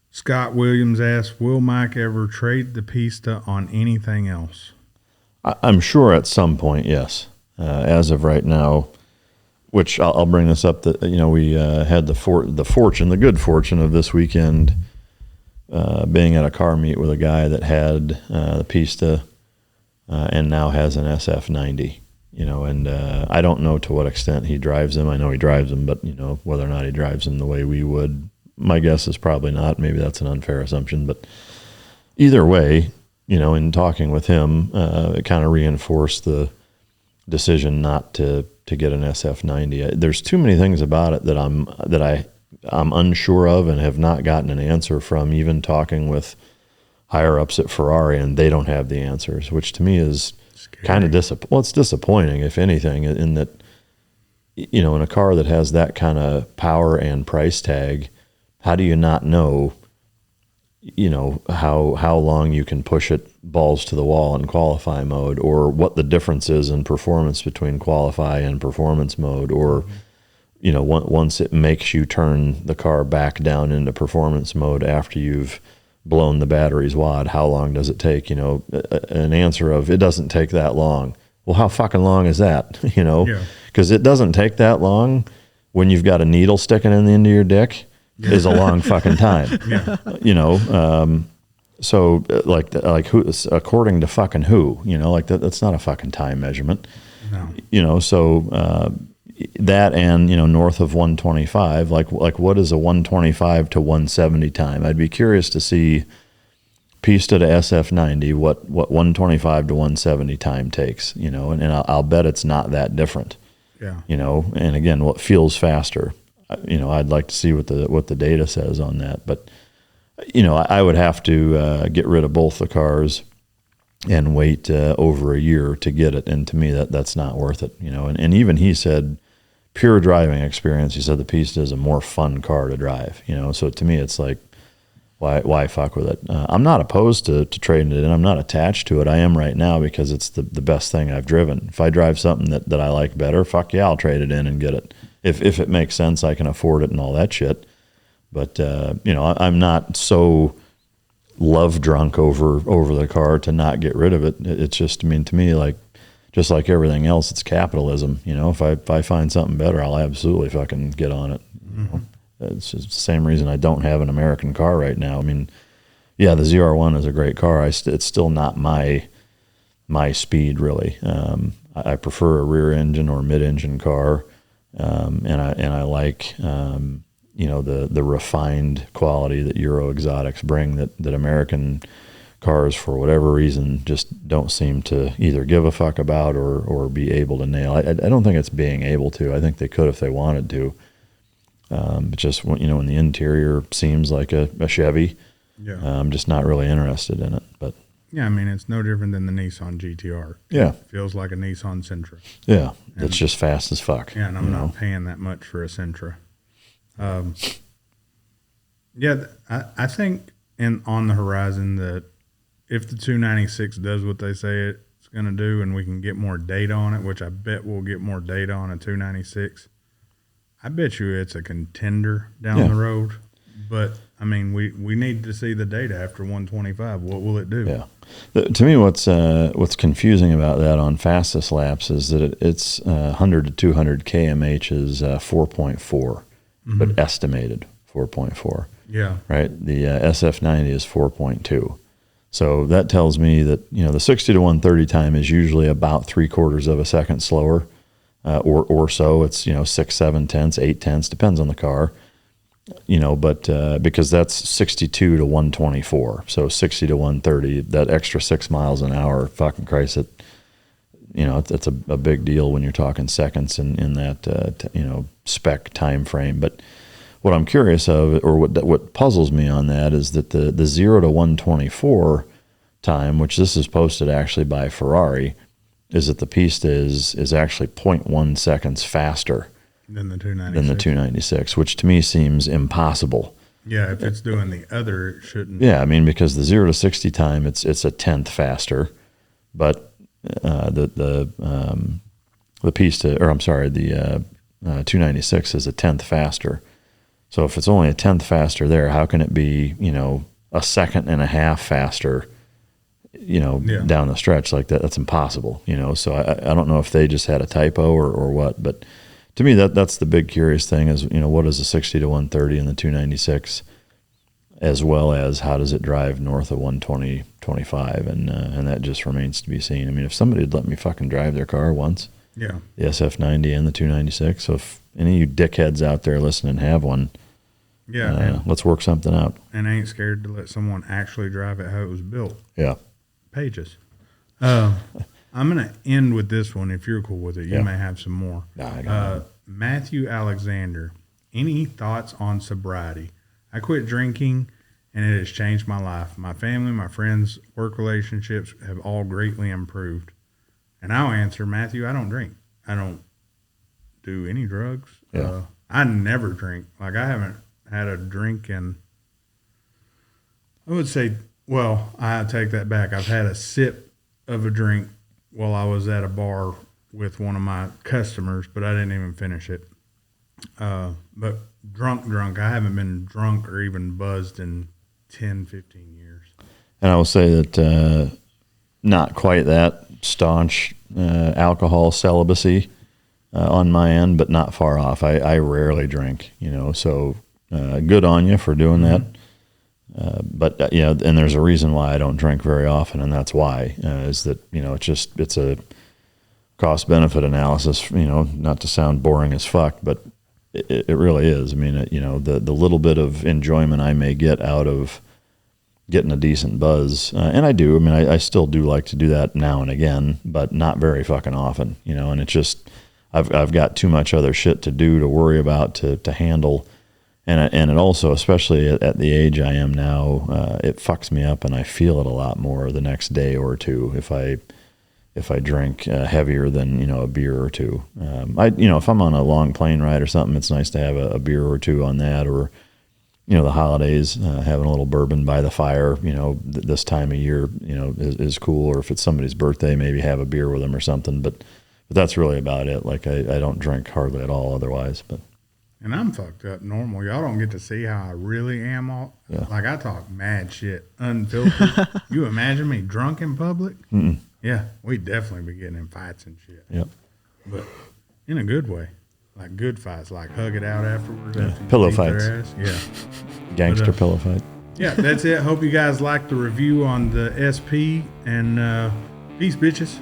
Scott Williams asks, will Mike ever trade the Pista on anything else? I'm sure at some point, yes. As of right now, which I'll bring this up, that, you know, we had the good fortune of this weekend being at a car meet with a guy that had the Pista and now has an SF90. You know, and I don't know to what extent he drives them. I know he drives them, but, you know, whether or not he drives them the way we would, my guess is probably not. Maybe that's an unfair assumption. But either way, you know, in talking with him, it kind of reinforced the decision not to get an SF90. There's too many things about it that I'm unsure of and have not gotten an answer from, even talking with higher ups at Ferrari, and they don't have the answers, which to me is kind of it's disappointing, if anything, in that, you know, in a car that has that kind of power and price tag, how do you not know, you know, how long you can push it balls to the wall in qualify mode, or what the difference is in performance between qualify and performance mode, or, you know, once it makes you turn the car back down into performance mode after you've blown the battery's wad, how long does it take? You know, an answer of, it doesn't take that long. Well, how fucking long is that? You know, because it doesn't take that long when you've got a needle sticking in the end of your dick is a long fucking time. You know, so like who, according to fucking who, you know, like that's not a fucking time measurement. No. You know, so that, and, you know, north of 125, like what is a 125 to 170 time? I'd be curious to see Pista to SF90, what 125 to 170 time takes, you know, and I'll bet it's not that different. Yeah. You know, and again, what feels faster, you know, I'd like to see what the data says on that. But, you know, I would have to get rid of both the cars and wait over a year to get it. And to me, that's not worth it, you know. And even he said, pure driving experience, he said the Pista is a more fun car to drive, you know. So to me, it's like, why fuck with it? I'm not opposed to trading it in. I'm not attached to it. I am right now because it's the best thing I've driven. If I drive something that I like better, fuck yeah, I'll trade it in and get it. If it makes sense, I can afford it and all that shit. But, you know, I'm not so love drunk over the car to not get rid of it. It's just, I mean, to me, like, just like everything else, it's capitalism. You know, if I find something better, I'll absolutely fucking get on it. You know? It's just the same reason I don't have an American car right now. I mean, yeah, the ZR1 is a great car. It's still not my speed, really. I prefer a rear engine or mid-engine car, and I like you know, the refined quality that Euro exotics bring that American cars, for whatever reason, just don't seem to either give a fuck about or be able to nail. I don't think it's being able to. I think they could if they wanted to. But just, you know, when the interior seems like a Chevy, I'm just not really interested in it. But yeah, I mean, it's no different than the Nissan GTR. Yeah. It feels like a Nissan Sentra. Yeah, it's just fast as fuck. Yeah, and I'm not paying that much for a Sentra. Yeah, I think on the horizon that if the 296 does what they say it's going to do and we can get more data on it, which I bet we'll get more data on a 296, I bet you it's a contender down the road. But, I mean, we need to see the data after 125. What will it do? Yeah. To me, what's confusing about that on fastest laps is that it's 100 to 200 kmh is 4.4, but estimated 4.4. Yeah. Right? The SF90 is 4.2. So that tells me that, the 60 to 130 time is usually about 3/4 of a second slower, or so. It's, 6, 7 tenths, 8 tenths, depends on the car. But because that's 62 to 124, so 60 to 130, that extra 6 miles an hour, fucking Christ, it's a big deal when you're talking seconds in that spec time frame. But what I'm curious of, or what puzzles me on that, is that the 0 to 124 time, which this is posted actually by Ferrari, is that the Pista is actually 0.1 seconds faster than the 296. Which to me seems impossible. Yeah, if it's doing the other, it shouldn't. Yeah, I mean, because the 0 to 60 time, it's a tenth faster, but the Pista, or I'm sorry, the 296 is a tenth faster. So if it's only a tenth faster there, how can it be, a second and a half faster, down the stretch like that? That's impossible, So I don't know if they just had a typo or what, but to me, that's the big curious thing is, what is the 60 to 130 and the 296, as well as how does it drive north of 120, 25, and that just remains to be seen. I mean, if somebody had let me fucking drive their car once, the SF90 and the 296, so if any of you dickheads out there listening have one, let's work something out. And I ain't scared to let someone actually drive it how it was built. Yeah. Pages. I'm going to end with this one. If you're cool with it, you may have some more. Matthew Alexander, any thoughts on sobriety? I quit drinking and it has changed my life. My family, my friends, work relationships have all greatly improved. And I'll answer, Matthew, I don't drink. I don't do any drugs. I never drink. Like, I haven't had a drink in, I would say, well, I take that back. I've had a sip of a drink while I was at a bar with one of my customers, but I didn't even finish it. But drunk, I haven't been drunk or even buzzed in 10, 15 years. And I will say that not quite that staunch alcohol celibacy on my end, but not far off. I rarely drink, so good on you for doing that. But and there's a reason why I don't drink very often, and that's why is that it's a cost benefit analysis. Not to sound boring as fuck, but it really is. I mean, the little bit of enjoyment I may get out of getting a decent buzz, and I do. I mean, I still do like to do that now and again, but not very fucking often. And it's just I've got too much other shit to do, to worry about, to handle. And it also, especially at the age I am now, it fucks me up, and I feel it a lot more the next day or two if I drink heavier than a beer or two. If I'm on a long plane ride or something, it's nice to have a beer or two on that, or the holidays, having a little bourbon by the fire. This time of year, is cool. Or if it's somebody's birthday, maybe have a beer with them or something. But that's really about it. Like I don't drink hardly at all otherwise, but. And I'm fucked up normal. Y'all don't get to see how I really am. Like, I talk mad shit, unfiltered. You imagine me drunk in public? Mm-mm. Yeah, we'd definitely be getting in fights and shit. Yep. But in a good way. Like good fights, like hug it out afterwards. Yeah. After Pillow fights. Yeah. Gangster pillow fight. Yeah, that's it. Hope you guys liked the review on the SP. And peace, bitches.